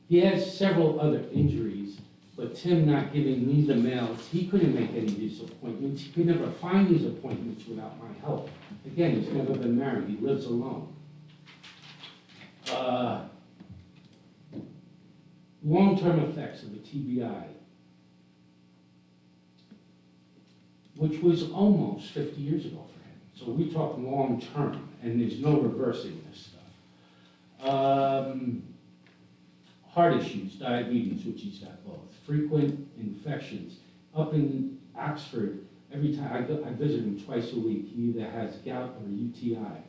He has several other injuries, but Tim not giving me the mails, he couldn't make any of his appointments. He could never find his appointments without my help. Again, he's never been married. He lives alone. Long-term effects of a TBI, which was almost 50 years ago for him. So we talk long-term, and there's no reversing this stuff. Heart issues, diabetes, which he's got both. Frequent infections. Up in Oxford, every time I visit him twice a week, he either has gout or UTI.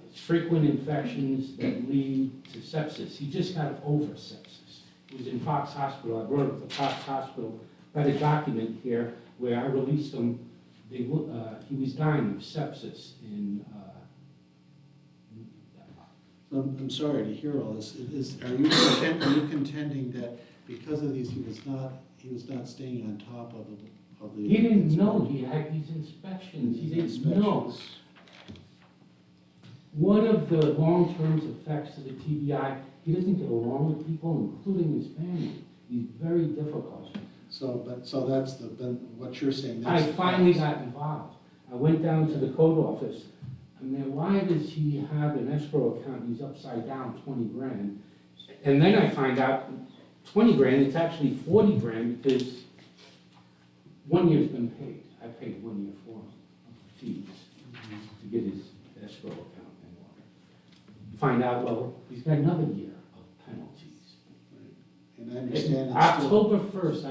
It's frequent infections that lead to sepsis. He just got over sepsis. He was in Fox Hospital. I brought him to Fox Hospital. Got a document here where I released him. He was dying of sepsis in. I'm sorry to hear all this. Are you contending that because of these, he was not staying on top of the? He didn't know he had these inspections. He didn't know. One of the long-term effects of the TBI, he doesn't get along with people, including his family. He's very difficult. So that's what you're saying. I finally got involved. I went down to the code office. I mean, why does he have an escrow account? He's upside down 20 grand. And then I find out 20 grand, it's actually 40 grand because 1 year's been paid. I paid 1 year for him of fees to get his escrow account. Find out, well, he's got another year of penalties. Right. And I understand. October 1st, I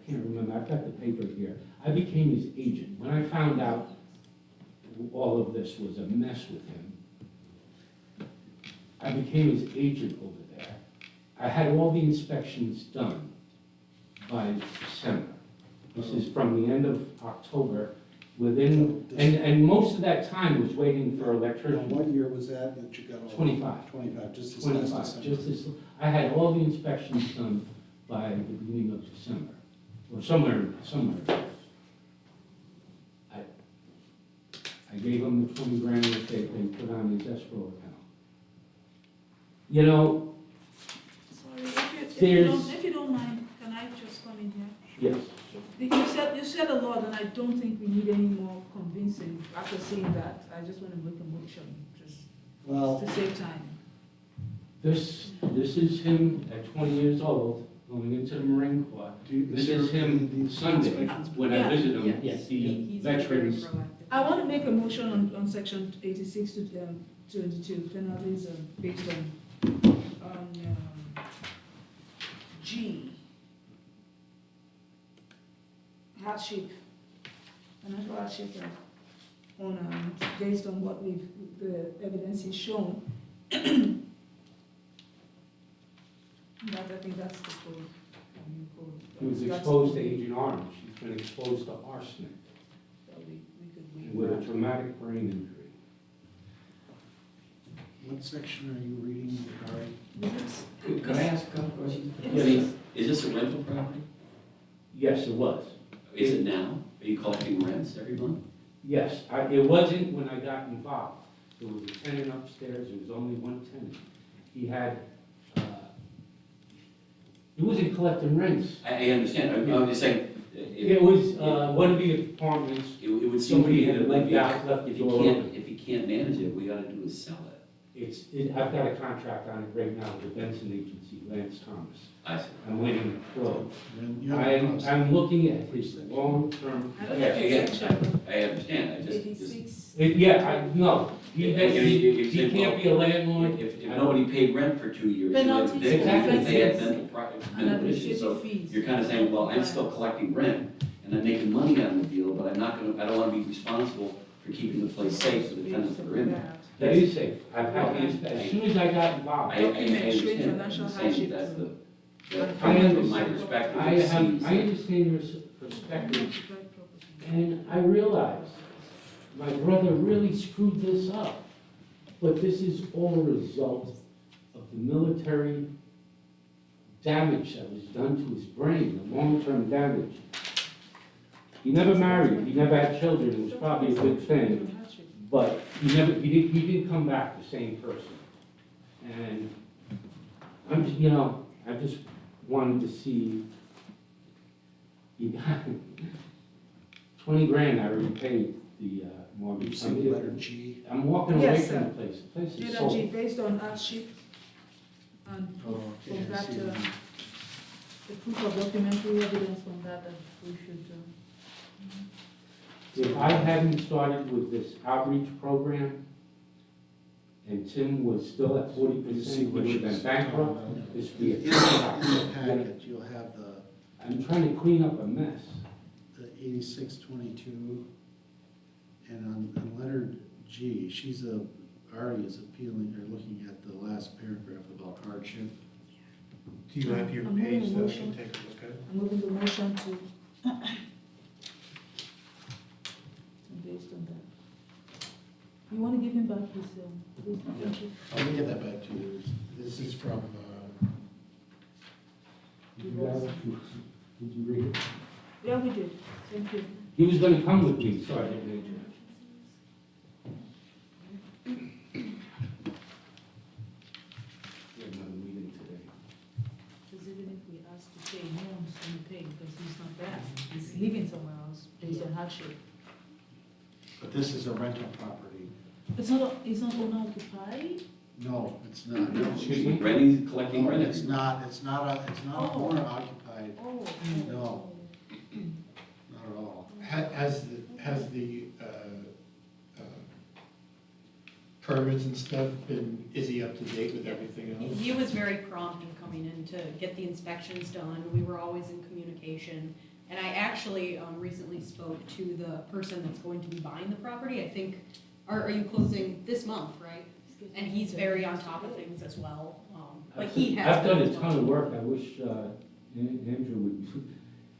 can't remember, I've got the paper here. I became his agent. When I found out all of this was a mess with him, I became his agent over there. I had all the inspections done by December. This is from the end of October. And most of that time was waiting for electrician. What year was that you got all? 25. 25, just this 25, last December. I had all the inspections done by the beginning of December, or somewhere. I gave him the 20 grand that they put on his escrow account. You know, Sorry, if There's- you don't mind, can I just come in here? yes, You said a lot, and I don't think we need any more convincing after saying that. I just want to make a motion, just Well, to save time. this is him at 20 years old, going into the Marine Corps. This is him Sunday, when I Yeah. visit him, Yes. the veterans. I want to make a motion on section 86 to 22, penalties based on G. Hardship, financial hardship on, based on what the evidence is shown. That, I think that's the code. New code. He was That's- exposed to Agent Orange, he's been exposed to arsenic that we could waive with a that. traumatic brain injury. what section are you reading, Gary? Is Could I ask a couple questions? it- Yes. Is this a rental property? Yes, it was. Is it now? Are you collecting rents every month? Yes, it wasn't when I got involved. There was a tenant upstairs, there was only one tenant. He had, he wasn't collecting rents. I understand, I'm just saying, It was, one of the apartments, it would seem to me somebody that had it might be, left out, left the if door open. if he can't manage it, what we gotta do is sell it. I've got a contract on it right now with the Benson Agency, Lance Thomas. I see. I'm waiting to close. Then you have a process. I'm looking at his long-term. I don't Yeah, know if yeah, it's section I understand, I just, 86. No, he can't be a landlord. if nobody paid rent for 2 years, Penalties, they had offenses, mental issues, so administrative fees. you're kinda saying, well, I'm still collecting rent, and I'm making money on the deal, but I don't wanna be responsible for keeping the place safe for the tenants that are in there. That is safe. I've had these, as soon as I got involved. I Document showing understand, financial I'm saying hardship that's to- from my perspective, I it seems. understand your perspective, and I realize my brother really screwed this up. But this is all a result of the military damage that was done to his brain, the long-term damage. He never married, he never had children, it was probably a good thing, but he didn't come back the same person. And I'm just, I just wanted to see, you got 20 grand I already paid the You mortgage. see the letter G? I'm walking away Yes, from sir. the place, the place is Letter sold. G, based on hardship and Oh, okay, from I that, see. the proof of documentary evidence from that we should, If I hadn't started with this outreach program, and Tim was still at 40%, he would have been bankrupt, this would be a In the trip. packet, you'll have the I'm trying to clean up a mess. 8622, and on letter G, Ari is appealing, or looking at the last paragraph about hardship. Do you have your I'm moving page that I motion. can take a look at? I'm moving the motion to, based on that. You want to give him back his, thank you. Let me get that back to you. This is from, Did you read it? Yeah, we did, thank you. He was gonna come with me, sorry, I didn't mention it. We have another meeting today. Because even if we ask to pay, no one's going to pay because he's not there. He's living somewhere else based on hardship. But this is a rental property. It's not owner occupied? No, it's not. No, Excuse me? Renting, collecting rent. It's not Oh. owner occupied, Oh. No. not at all. has the permits and stuff is he up to date with everything else? He was very prompt in coming in to get the inspections done. We were always in communication. And I actually recently spoke to the person that's going to be buying the property. I think, are you closing this month, right? And he's very on top of things as well. But he has. I've done been a as ton of well. work, I wish Andrew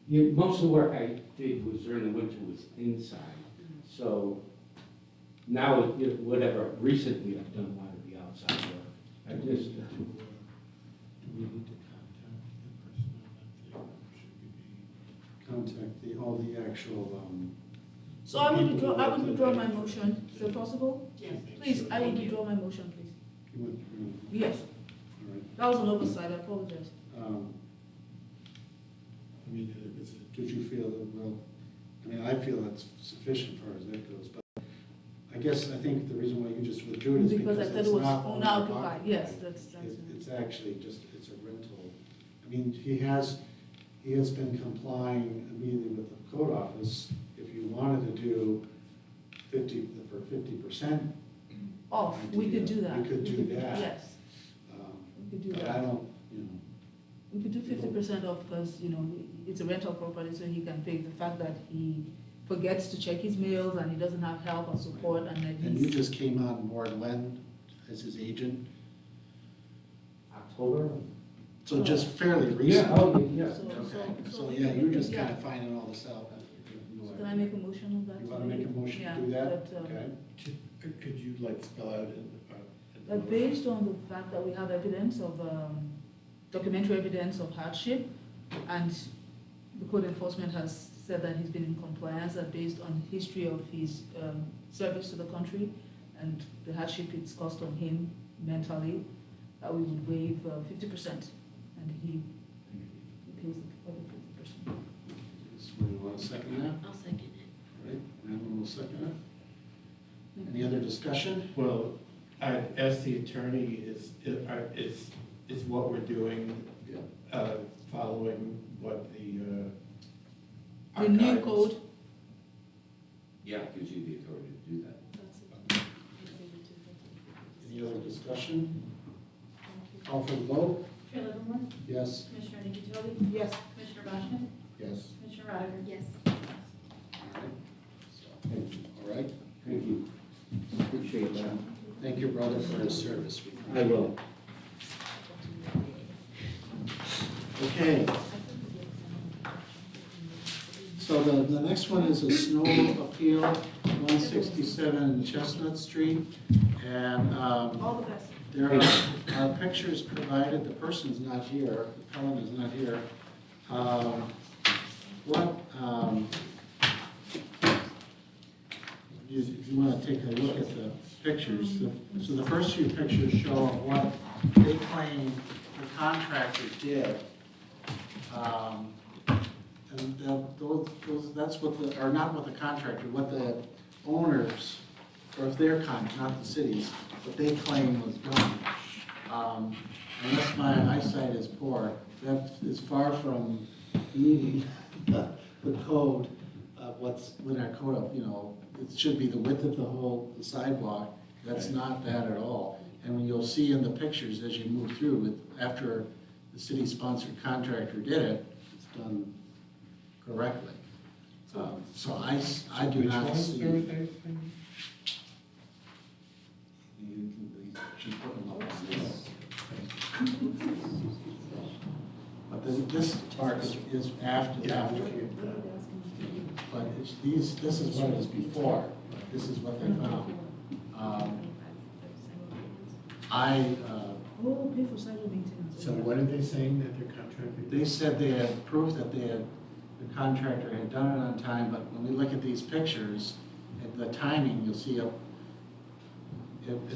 would, most of the work I did was during the winter was inside. So now, whatever, recently I've done a lot of the outside work. I just, Do we need to contact the person that should we be? Contact all the actual So I would withdraw my motion. Is it possible? Yes. Please, I will withdraw my motion, please. You want- Yes, all right. that was an oversight, I apologize. I mean, did you feel that, well, I mean, I feel that's sufficient as far as that goes, but I guess, I think the reason why you just withdrew it is Because I because thought it's it was not owner occupied, yes, that's. It's actually just, it's a rental. I mean, he has been complying immediately with the code office. If you wanted to do 50%. Off, we could do that. We could do that. Yes, we could do But that. I don't, you know, We could do 50% off because, you know, it's a rental property, so he can pay the fact that he forgets to check his mails and he doesn't have help or support and then and you he's. just came on board when, as his agent? October? So just fairly recent? Oh, yeah. So- Okay, so- so yeah, you were just yeah. kind of finding all this out. So can I make a motion on that? You want to make a motion Yeah, to do that? that, Okay. Could you like spell out But based on the fact that we have evidence of, documentary evidence of hardship, and the code enforcement has said that he's been in compliance, that based on history of his service to the country and the hardship it's caused on him mentally, that we would waive 50%, and he pays the other 50%. Somebody want to second that? I'll second it. All right, anyone will second it? Any other discussion? Well, as the attorney, is what we're doing, following what the, The new archives- code. Yeah, gives you the authority to do that. Any other discussion? Call for the vote? Chair Livermore, Yes? Commissioner Nickitelli, Yes. Commissioner Bashman, Yes. Commissioner Rodiger. Yes. All right. Thank you. Appreciate that. Thank your brother for his service. I will. Okay. So the next one is a snow appeal, 167 Chestnut Street. And All the best. there are pictures provided, the person's not here, Helen is not here. If you want to take a look at the pictures, so the first few pictures show what they claim the contractor did. And that's what the, or not what the contractor, what the owners, or if they're not the cities, what they claim was done. Unless my eyesight is poor, that is far from meeting the code of what's in our code of, you know, it should be the width of the sidewalk. That's not that at all. And when you'll see in the pictures as you move through, after the city-sponsored contractor did it, it's done correctly. So I do not see. She's putting them up on this. But this part is after. But this is what it is before. This is what they found. Oh, pay for sidewalk maintenance. So what are they saying that their contractor? They said they had proof that the contractor had done it on time, but when we look at these pictures, at the timing, you'll see it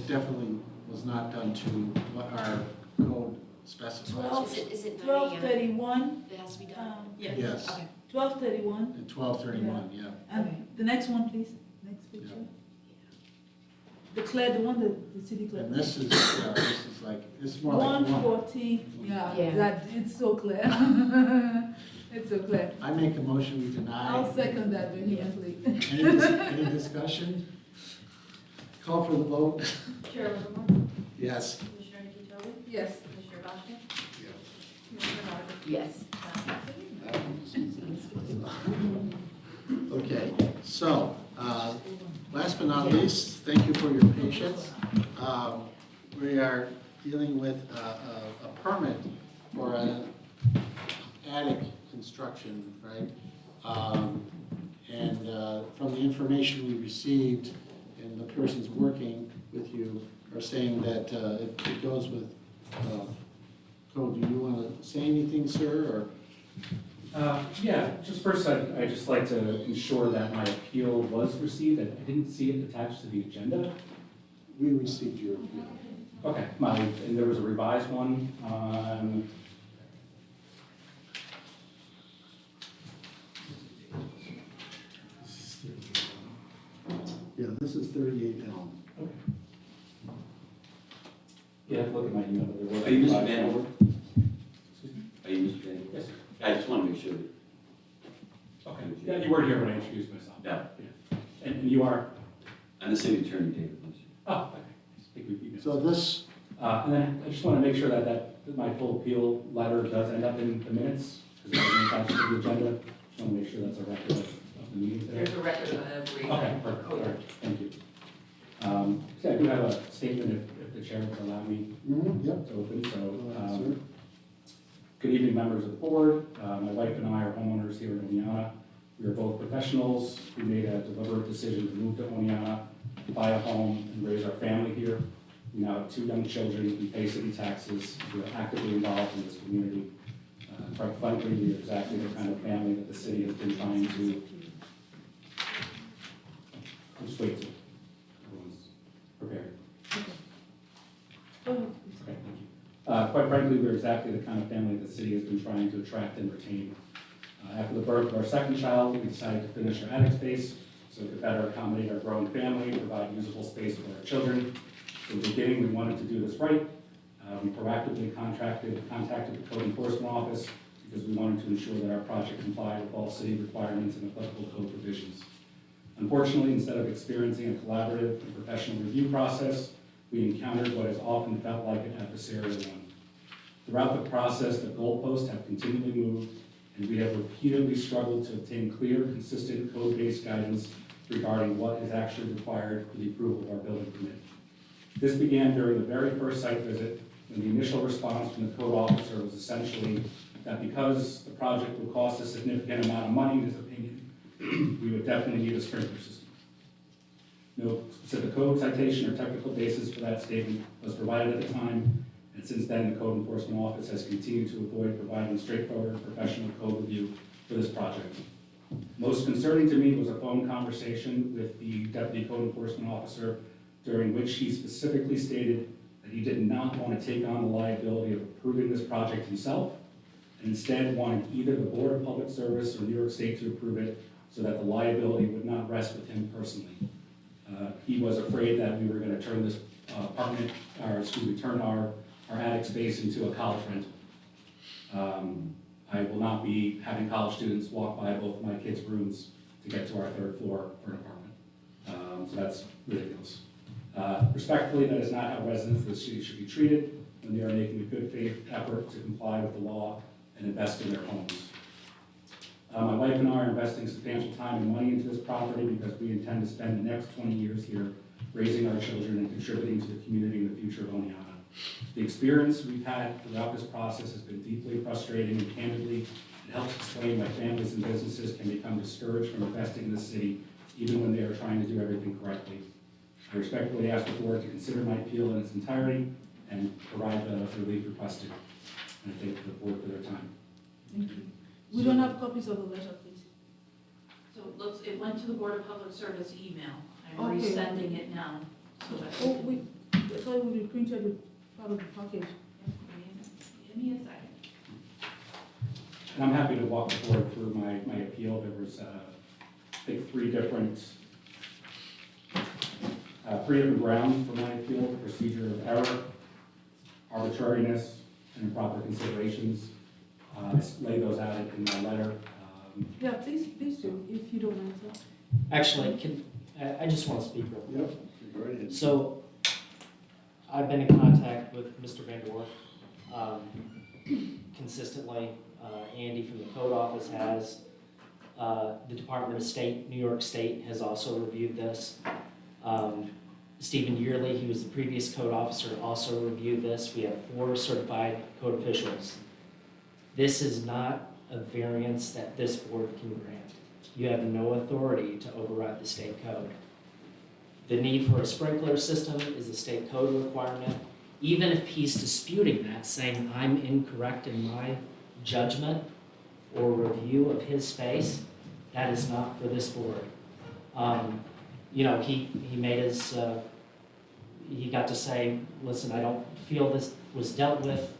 definitely was not done to what our code specifies. Is it 12:31, It has to be done? Yes, Okay. 12:31, at 12:31, yeah. and the next one, please, next picture. The one the city clerk. And this is like, this is more like 140, Yeah. yeah, that, it's so clear. It's so clear. I make a motion, we deny. I'll second that vehemently. Any discussion? Call for the vote? Chair Livermore, Yes. Commissioner Nickitelli, Yes. Commissioner Bashman, Yes. Commissioner Rodiger. Yes. Okay, so, last but not least, thank you for your patience. We are dealing with a permit for an attic construction, right? And from the information we received, and the persons working with you are saying that it goes with code. Do you want to say anything, sir, or? Yeah, just first, I'd just like to ensure that my appeal was received. I didn't see it attached to the agenda. We received your appeal. Okay, and there was a revised one on, Yeah, this is 38 Elm. okay. Yeah, I have to look at my email, but there was. Are you Mr. revised Van one. Wert? Are you Mr. Van Wert? Yes, sir. I just want to make sure that, Okay, yeah, you weren't here when I introduced myself. yeah, And you are? I'm the city attorney, David Lucy. Oh, okay. I think we've emailed. So this, And then I just want to make sure that my full appeal letter does end up in the minutes, because it wasn't attached to the agenda. Just want to make sure that's a record of the meeting today. There's a record of every. Okay, perfect, all right, thank you. So I do have a statement if the chair would allow me yep. to open, so. Go ahead, sir. Good evening, members of the board. My wife and I are homeowners here in Oneonta. We are both professionals. We made a deliberate decision to move to Oneonta, buy a home, and raise our family here. We now have 2 young children. We pay city taxes. We are actively involved in this community. Quite frankly, we are exactly the kind of family that the city has been trying to. I'll just wait till everyone's prepared. Go ahead. Okay, thank you. Quite frankly, we're exactly the kind of family the city has been trying to attract and retain. After the birth of our second child, we decided to finish our attic space so we could better accommodate our growing family and provide usable space for our children. From the beginning, we wanted to do this right. We proactively contacted the code enforcement office because we wanted to ensure that our project complied with all city requirements and applicable code provisions. Unfortunately, instead of experiencing a collaborative and professional review process, we encountered what has often felt like an adversarial one. Throughout the process, the goalposts have continually moved, and we have repeatedly struggled to obtain clear, consistent, code-based guidance regarding what is actually required for the approval of our building permit. This began during the very first site visit, when the initial response from the code officer was essentially that because the project would cost a significant amount of money, in his opinion, we would definitely need a sprinkler system. No specific code citation or technical basis for that statement was provided at the time, and since then, the Code Enforcement Office has continued to avoid providing straightforward professional code review for this project. Most concerning to me was a phone conversation with the Deputy Code Enforcement Officer, during which he specifically stated that he did not want to take on the liability of approving this project himself, and instead wanted either the Board of Public Service or New York State to approve it so that the liability would not rest with him personally. He was afraid that we were going to turn this turn our attic space into a college rental. I will not be having college students walk by both my kids' rooms to get to our 3rd floor for an apartment. So that's ridiculous. Respectfully, that is not how residents of the city should be treated when they are making a good faith effort to comply with the law and invest in their homes. My wife and I are investing substantial time and money into this property because we intend to spend the next 20 years here raising our children and contributing to the community and the future of Oneonta. The experience we've had throughout this process has been deeply frustrating, and candidly, it helps explain why families and businesses can become discouraged from investing in the city, even when they are trying to do everything correctly. I respectfully ask the board to consider my appeal in its entirety and provide the relief requested. And I thank the board for their time. Thank you. We don't have copies of the letter, please. So it went to the Board of Public Service email. I'm Okay. resending it now. So that Oh, I thought we printed it part of the package. Give me a second. And I'm happy to walk the board through my appeal. There was, I think, three different grounds for my appeal: the procedure of error, arbitrariness, and improper considerations. I lay those out in my letter. Yeah, please do, if you don't mind, sir. Actually, I just want to speak real quick. Yep, go right ahead. So, I've been in contact with Mr. Van Der Werf consistently. Andy from the code office has. The Department of State, New York State, has also reviewed this. Stephen Yearley, he was the previous code officer, also reviewed this. We have 4 certified code officials. This is not a variance that this board can grant. You have no authority to override the state code. The need for a sprinkler system is a state code requirement. Even if he's disputing that, saying I'm incorrect in my judgment or review of his space, that is not for this board. You know, he made his, he got to say, listen, I don't feel this was dealt with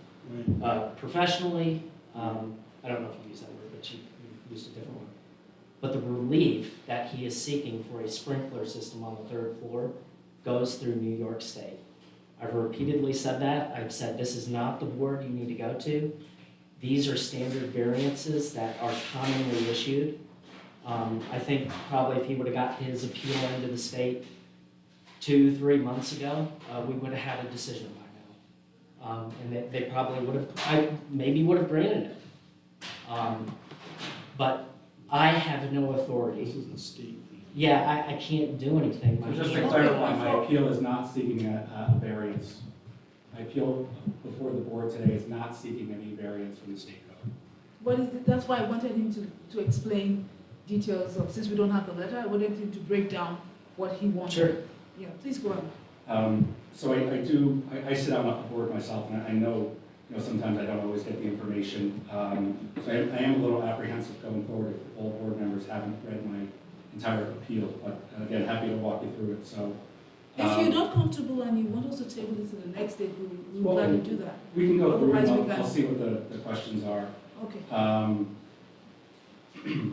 professionally. I don't know if you used that word, but you used a different one. But the relief that he is seeking for a sprinkler system on the 3rd floor goes through New York State. I've repeatedly said that. I've said this is not the board you need to go to. These are standard variances that are commonly issued. I think probably if he would have got his appeal into the state 2-3 months ago, we would have had a decision by now. And they probably would have, maybe would have granted it. But I have no authority. This is the state. Yeah, I can't do anything. So just to clarify, my appeal is not seeking a variance. My appeal before the board today is not seeking any variance from the state code. What is it? That's why I wanted him to explain details of, since we don't have the letter, I wanted him to break down what he wanted. Sure. Yeah, please go on. So I sit on a board myself, and I know, sometimes I don't always get the information. So I am a little apprehensive going forward if all board members haven't read my entire appeal, but again, happy to walk you through it, so. If you're not comfortable and you want us to table this to the next day, we will gladly do that. We can go through it, Otherwise, we and can- I'll see what the questions are. Okay.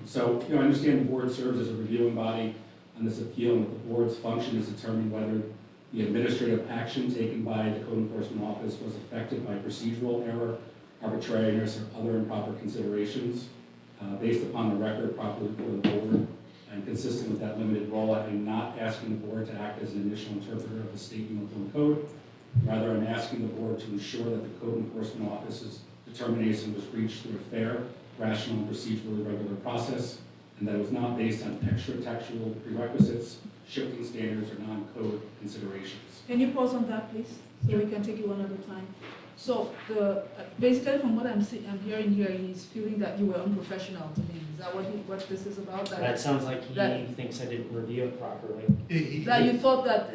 So, I understand the board serves as a reviewing body on this appeal, and that the board's function is to determine whether the administrative action taken by the code enforcement office was affected by procedural error, arbitrariness, or other improper considerations. Based upon the record properly before the board, and consistent with that limited role, I am not asking the board to act as an initial interpreter of the state uniform code. Rather, I'm asking the board to ensure that the code enforcement office's determination was reached through a fair, rational, and procedurally regular process, and that it was not based on extra textual prerequisites, shifting standards, or non-code considerations. Can you pause on that, please, so we can take it one at a time? So basically, from what I'm hearing here, he's feeling that you were unprofessional to him. Is that what this is about? That sounds like he that- thinks I didn't review it properly. That you thought that,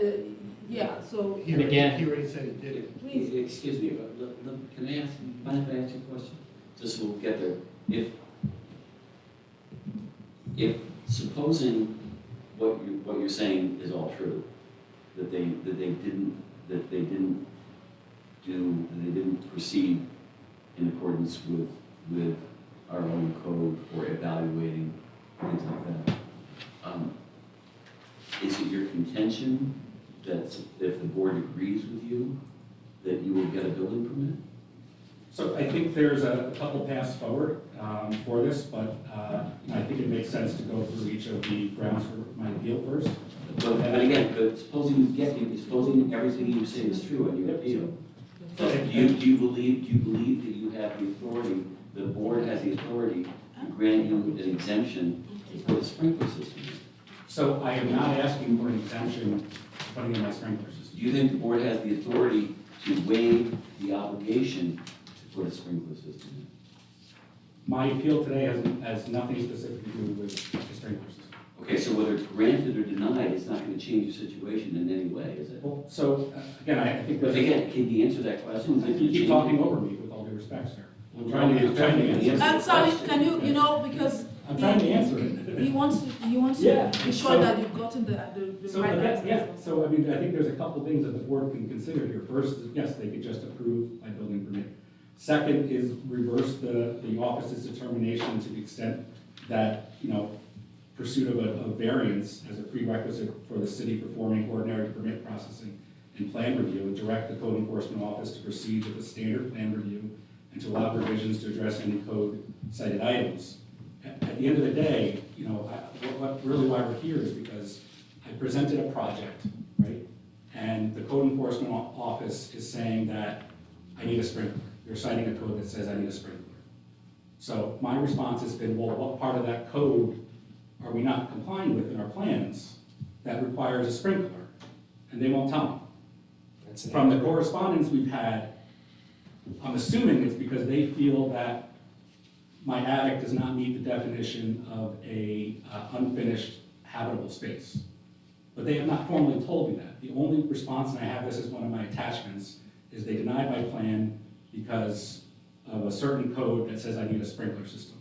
yeah, so He And again- already said he did it. please. Excuse me, but can I ask, mind if I ask you a question? Just so we'll get there. If supposing what you're saying is all true, that they didn't proceed in accordance with our own code for evaluating things like that. Is it your contention that if the board agrees with you, that you will get a building permit? So I think there's a couple paths forward for this, but I think it makes sense to go through each of the grounds for my appeal first. But again, supposing everything you say is true and you appeal, do you believe that you have the authority, the board has the authority to grant you an exemption for the sprinkler system? So I am not asking for an exemption for putting in my sprinkler system. Do you think the board has the authority to waive the obligation to put a sprinkler system in? My appeal today has nothing specific to do with the sprinkler system. Okay, so whether it's granted or denied, it's not going to change your situation in any way, is it? Well, so again, I think But that again, can you answer that question? you keep talking over me with all due respect, sir. I'm trying to answer. I'm sorry, can you, because I'm trying to answer it. he wants to Yeah, be sure so- that you've gotten the So right again, answers. yeah, so I mean, I think there's a couple things that the board can consider here. First, is yes, they could just approve my building permit. Second is reverse the office's determination to the extent that, pursuit of a variance as a prerequisite for the city performing ordinary permit processing and plan review, and direct the code enforcement office to proceed with a standard plan review and to allow provisions to address any code cited items. At the end of the day, really why we're here is because I presented a project, right? And the code enforcement office is saying that I need a sprinkler. They're citing a code that says I need a sprinkler. So my response has been, well, what part of that code are we not complying with in our plans that requires a sprinkler? And they won't tell me. From the correspondence we've had, I'm assuming it's because they feel that my attic does not meet the definition of a unfinished habitable space. But they have not formally told me that. The only response, and I have this as one of my attachments, is they denied my plan because of a certain code that says I need a sprinkler system.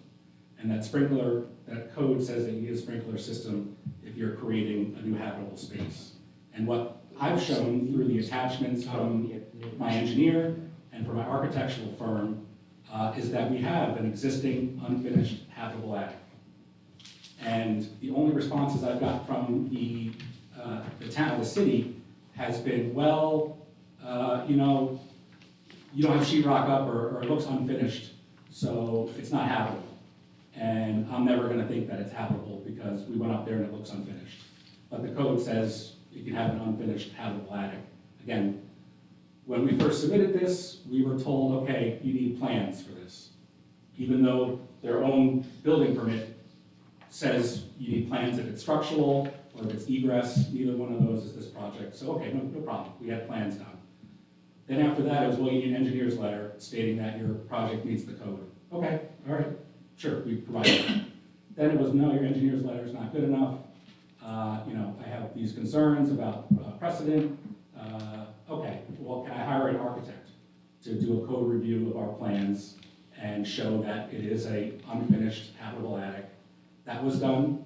And that code says that you need a sprinkler system if you're creating a new habitable space. And what I've shown through the attachments from my engineer and from my architectural firm is that we have an existing unfinished habitable attic. And the only responses I've got from the town, the city, has been, well, you know, you don't have sheetrock up or it looks unfinished, so it's not habitable. And I'm never gonna think that it's habitable because we went up there and it looks unfinished. But the code says you can have an unfinished habitable attic. Again, when we first submitted this, we were told, okay, you need plans for this. Even though their own building permit says you need plans if it's structural or if it's egress, neither one of those is this project. So, okay, no problem, we had plans done. Then after that, it was, well, you need an engineer's letter stating that your project meets the code. Okay, all right, sure, we provided that. Then it was, no, your engineer's letter is not good enough. You know, I have these concerns about precedent. Okay, well, can I hire an architect to do a code review of our plans and show that it is a unfinished habitable attic? That was done.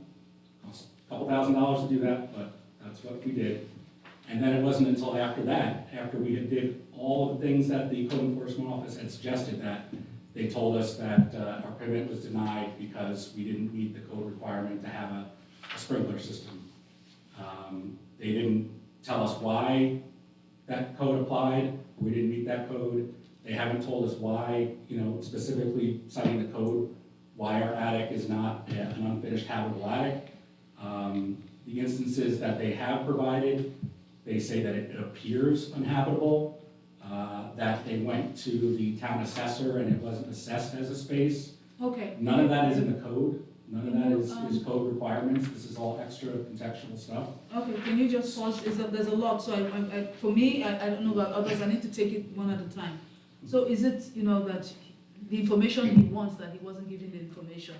Cost a couple $1,000s to do that, but that's what we did. And then it wasn't until after that, after we had did all of the things that the code enforcement office had suggested, that they told us that our permit was denied because we didn't meet the code requirement to have a sprinkler system. They didn't tell us why that code applied, we didn't meet that code. They haven't told us why, you know, specifically citing the code, why our attic is not an unfinished habitable attic. The instances that they have provided, they say that it appears uninhabitable, that they went to the town assessor and it wasn't assessed as a space. Okay. None of that is in the code. None of that is code requirements. This is all extra contextual stuff. Okay, can you just pause? There's a lot, so for me, I don't know about others, I need to take it one at a time. So is it, you know, that the information he wants, that he wasn't giving the information?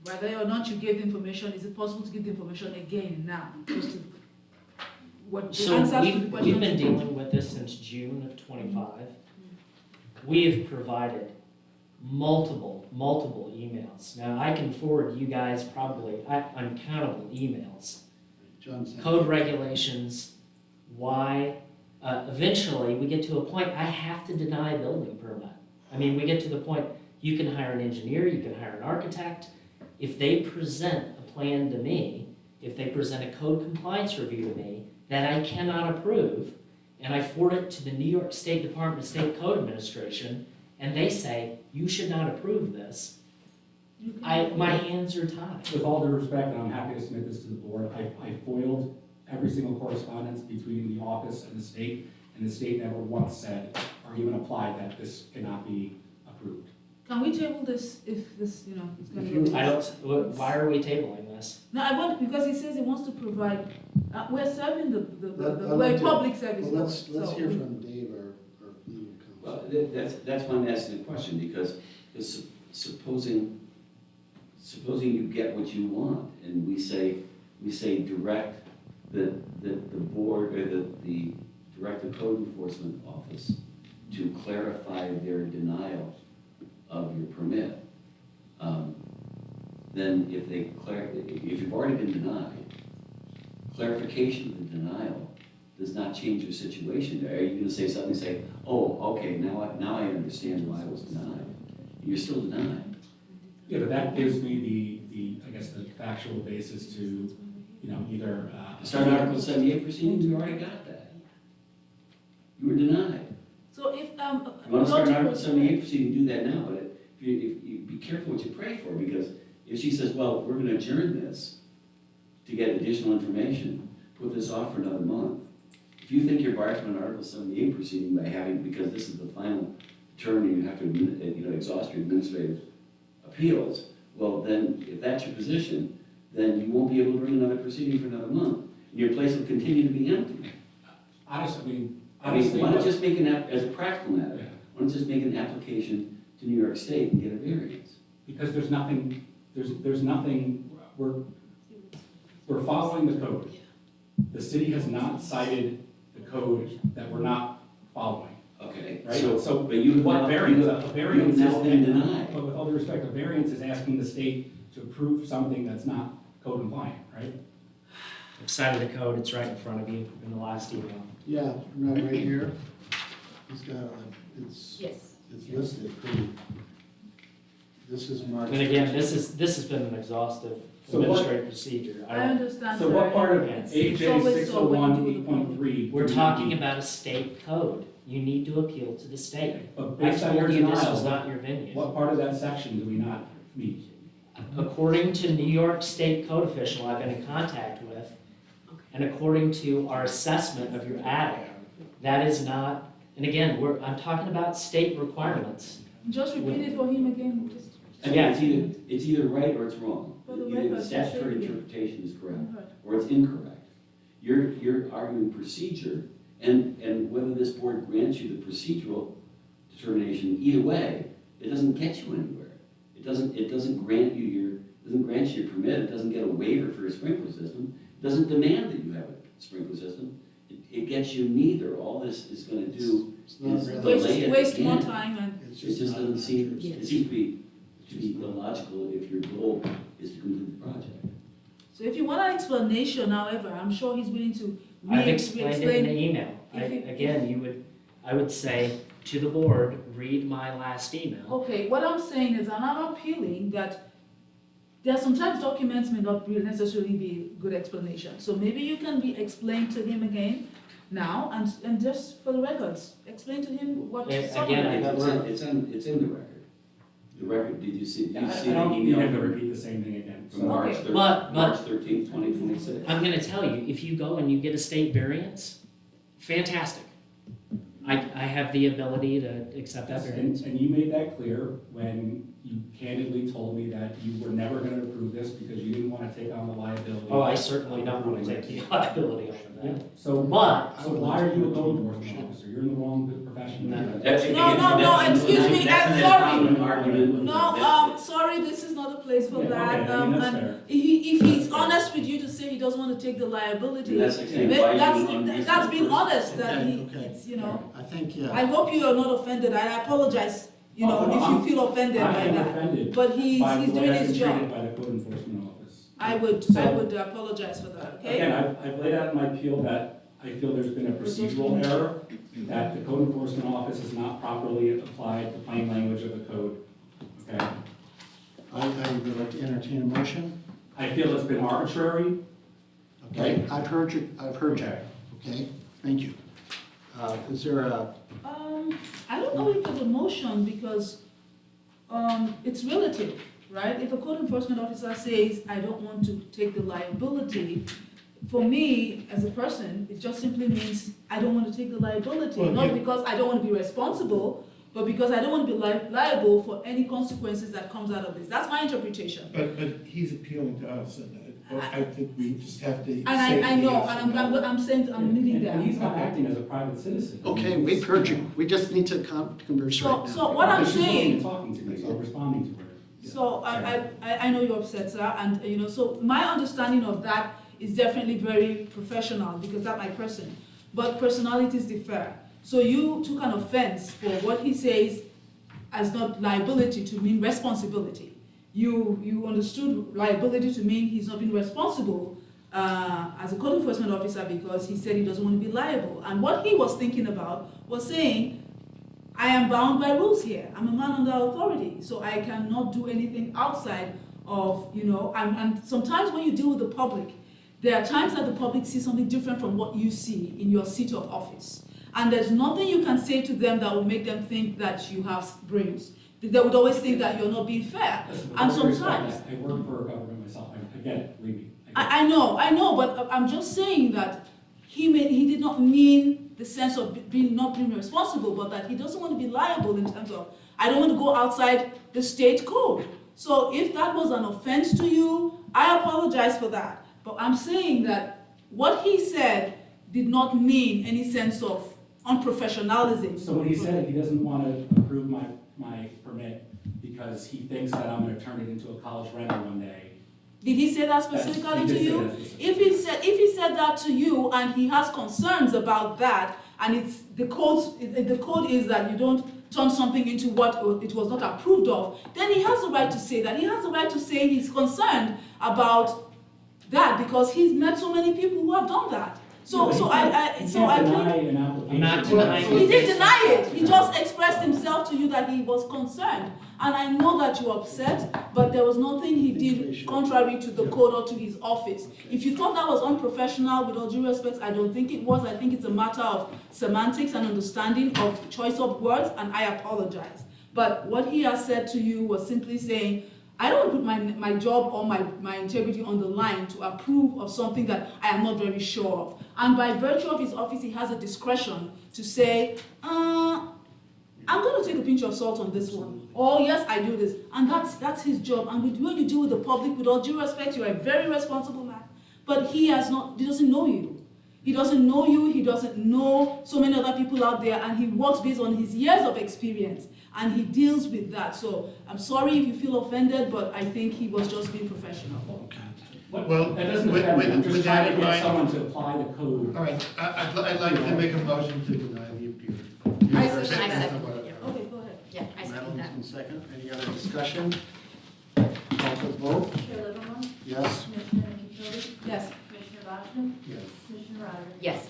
Whether or not you gave the information, is it possible to give the information again now? Just to, what the So answers to the questions? we've been dealing with this since June of '25. We have provided multiple emails. Now, I can forward you guys probably uncountable emails. John said. Code regulations, why, eventually, we get to a point, I have to deny a building permit. I mean, we get to the point, you can hire an engineer, you can hire an architect. If they present a plan to me, if they present a code compliance review to me that I cannot approve, and I forward it to the New York State Department of State Code Administration, and they say, you should not approve this, my hands are tied. With all due respect, and I'm happy to submit this to the board, I foiled every single correspondence between the office and the state never once said or even applied that this cannot be approved. Can we table this if this, you know, it's gonna be? I don't, why are we tabling this? No, I want, because he says he wants to provide, we're serving I'd we're like a to- public service. Well, let's so hear we- from Dave, our legal Well, counsel. that's why I'm asking the question, because supposing you get what you want, and we say direct the board, or the direct the code enforcement office to clarify their denial of your permit, then if you've already been denied, clarification of the denial does not change your situation. Are you gonna say something, say, oh, okay, now I understand why I was denied? You're still denied. Yeah, but that gives me the I guess, the factual basis to, you know, either. Start an Article 78 proceeding, we already got that. You were denied. So if, You want to start an Article 78 proceeding, do that now, but if you be careful what you pray for, because if she says, well, we're gonna adjourn this to get additional information, put this off for another month. If you think you're barred from an Article 78 proceeding by having, because this is the final term and you have to, exhaust your administrative appeals, well, then, if that's your position, then you won't be able to bring another proceeding for another month. And your place will continue to be empty. Honestly, Why not just make as a practical matter, Yeah. why not just make an application to New York State and get a variance? because there's nothing, we're following the code. The city has not cited the code that we're not following. Okay, Right, so but you have what now- variance, a variance you is, have now been denied. but with all due respect, a variance is asking the state to approve something that's not code compliant, right? I've cited the code, it's right in front of you in the last email. Yeah, right here. He's got, it's Yes. listed pretty. This is March. And again, this has been an exhaustive So what- administrative procedure. I understand. So sir. what part of It's AJ always six so oh when one you do eight the point public. three? We're talking about a state code. You need to appeal to the state. But I based on your told you this was denial, not your venue. what part of that section do we not meet? According to New York State code official I've been in contact with, and according to our assessment of your attic, that is not, and again, I'm talking about state requirements. Just repeat it for him again, just. I mean, it's either right or it's wrong. For the Either record, the statutory just say it. interpretation is correct, Right. or it's incorrect. You're arguing procedure, and whether this board grants you the procedural determination, either way, it doesn't get you anywhere. It doesn't grant you your permit, it doesn't get a waiver for a sprinkler system, it doesn't demand that you have a sprinkler system. It gets you neither. All this is gonna do It's not is really- delay it Waste more again. time and. It's It just not doesn't seem, interesting. it seems to be illogical if your goal is to complete the project. So if you want an explanation, however, I'm sure he's willing to I've explained it in re-explain. the email. I would say to the board, read my last email. Okay, what I'm saying is, and I'm appealing that there are sometimes documents may not really necessarily be good explanation. So maybe you can be explained to him again now, and just for the records, explain to him what. Again, It's in the record. The record, did you see I the don't need him to email repeat the same thing again. from So- March Okay. But- March 13th, 2026? I'm gonna tell you, if you go and you get a state variance, fantastic. I have the ability to accept that variance. And you made that clear when you candidly told me that you were never gonna approve this because you didn't wanna take on the liability. Oh, I certainly don't want to take the liability over Yeah, that. So, But, so why are you a code enforcement officer? You're in the wrong profession. No. No, excuse me, I'm sorry. Argument. No, sorry, this is not the place for Yeah, that. okay, I mean, that's And fair. if he's honest with you to say he doesn't want to take the liability, And that's like saying, then why are you an that's being unreasonable honest, that Okay, he, okay. it's, you know. I think, I hope you are not offended, I apologize, you know, Oh, no, if I'm- you feel offended I by am that. offended But he's by the way doing I've his been treated job. by the code enforcement office. I would So- apologize for that, okay? Again, I've laid out in my appeal that I feel there's been a procedural error, that the code enforcement office has not properly applied the plain language of the code. Okay? I would like to entertain a motion. I feel it's been arbitrary. Okay, I've heard you, okay, thank you. Is there a, I don't know if it's a motion because, it's relative, right? If a code enforcement officer says, I don't want to take the liability, for me, as a person, it just simply means I don't want to take the liability, Well, not yeah. because I don't want to be responsible, but because I don't want to be liable for any consequences that comes out of this. That's my interpretation. But he's appealing to us, and I think we just have to. And I know, and I'm saying, I'm leading And he's that. not acting as a private citizen. okay, we've heard you, we just need to converse right now. So what I'm But she's willing saying. to talking to me, so I'm responding to her. So I know you're upset, sir, and you know, so my understanding of that is definitely very professional because that's my person. But personalities differ. So you took an offense for what he says as not liability to mean responsibility. You understood liability to mean he's not being responsible as a code enforcement officer because he said he doesn't want to be liable. And what he was thinking about was saying, I am bound by rules here. I'm a man under authority, so I cannot do anything outside of, you know, and sometimes when you deal with the public, there are times that the public sees something different from what you see in your seat of office. And there's nothing you can say to them that will make them think that you have brains. They would always think that you're not being fair. Listen, with And all due respect, sometimes, I work for a government myself, I get it, believe me. I know, but I'm just saying that he did not mean the sense of not being responsible, but that he doesn't want to be liable in terms of, I don't want to go outside the state code. So if that was an offense to you, I apologize for that. But I'm saying that what he said did not mean any sense of unprofessionalism. So when he said he doesn't want to approve my permit because he thinks that I'm gonna turn it into a college rental one day. Did he say that Yes, specifically he to did say you? that specifically. If he said that to you and he has concerns about that, and it's, the code is that you don't turn something into what it was not approved of, then he has the right to say that. He has the right to say he's concerned about that because he's met so many people who have done that. So I think I'm not denying. he didn't deny it. He just expressed himself to you that he was concerned. And I know that you're upset, but there was nothing he did contrary to the code or to his office. If you thought that was unprofessional, with all due respect, I don't think it was. I think it's a matter of semantics and understanding of choice of words, and I apologize. But what he has said to you was simply saying, I don't put my job or my integrity on the line to approve of something that I am not very sure of. And by virtue of his office, he has a discretion to say, I'm going to take a pinch of salt on this one. Or yes, I do this. And that's his job. And when you deal with the public, with all due respect, you are a very responsible man. But he doesn't know you. He doesn't know you. He doesn't know so many other people out there. And he works based on his years of experience. And he deals with that. So I'm sorry if you feel offended, but I think he was just being professional. Well, That doesn't offend me, I'm with just that trying to in get mind- someone to apply the code. All right, I'd like to make a motion to deny the appeal. I Use second their- that. Okay, go ahead. Yeah, I second that. Madeline's in second. Any other discussion? Call for the vote. Chair Livermore, Yes. Commissioner Nickitobi, Yes. Commissioner Bachman, Yes. Commissioner Rogers. Yes.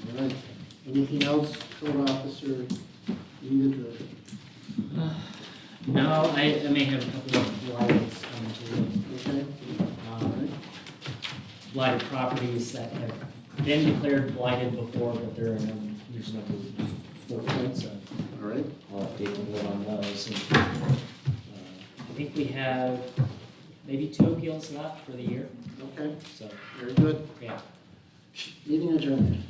All right. Anything else, code officer, needed to, No, I may have a couple of blights coming to okay? blighted properties that have been declared blighted before, but they're in a reasonable footprint, so All right. I'll update the board on those. And, I think we have maybe 2 appeals left for the year, Okay, so, very good. yeah. Meeting adjourned.